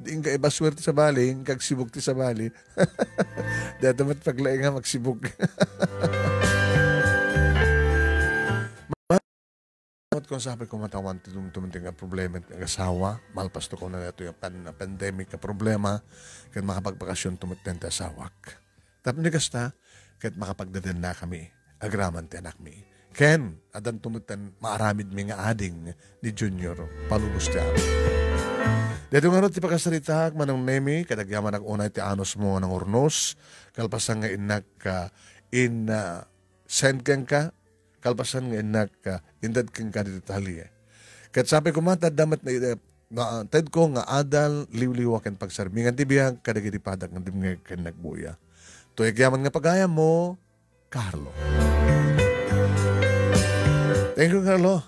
Di nga iba swerte sa bali, kag sibog ti sa bali. Dito mat paglaing nga magsibog. Mat kung sabi ko matawan tumunting nga problema ng asawa, malpasto ko na ito yung pandemic na problema, kahit makapagpakasyon tumuteng ta asawak. Tapos nagasta, kahit makapagdadan na kami, agraman ti anak mi. Ken, adan tumutan maaramid mi nga ading ni Junior, palubos ti ako. Dito nga rin ti pagkasalitag, manong nemi, kadagyaman unay ti anos mo ng urnos, kalpasan nga inak send kang ka, kalpasan nga inak indad kang ka dito tali. Kat sabi ko mata, damat na ted ko nga adal, liwliwakan pagsarbingan, tibiyang kadagiripadak nga dimngag kan nagbuya. Tuyagyaman nga pagaya mo, Carlo. Thank you, Carlo.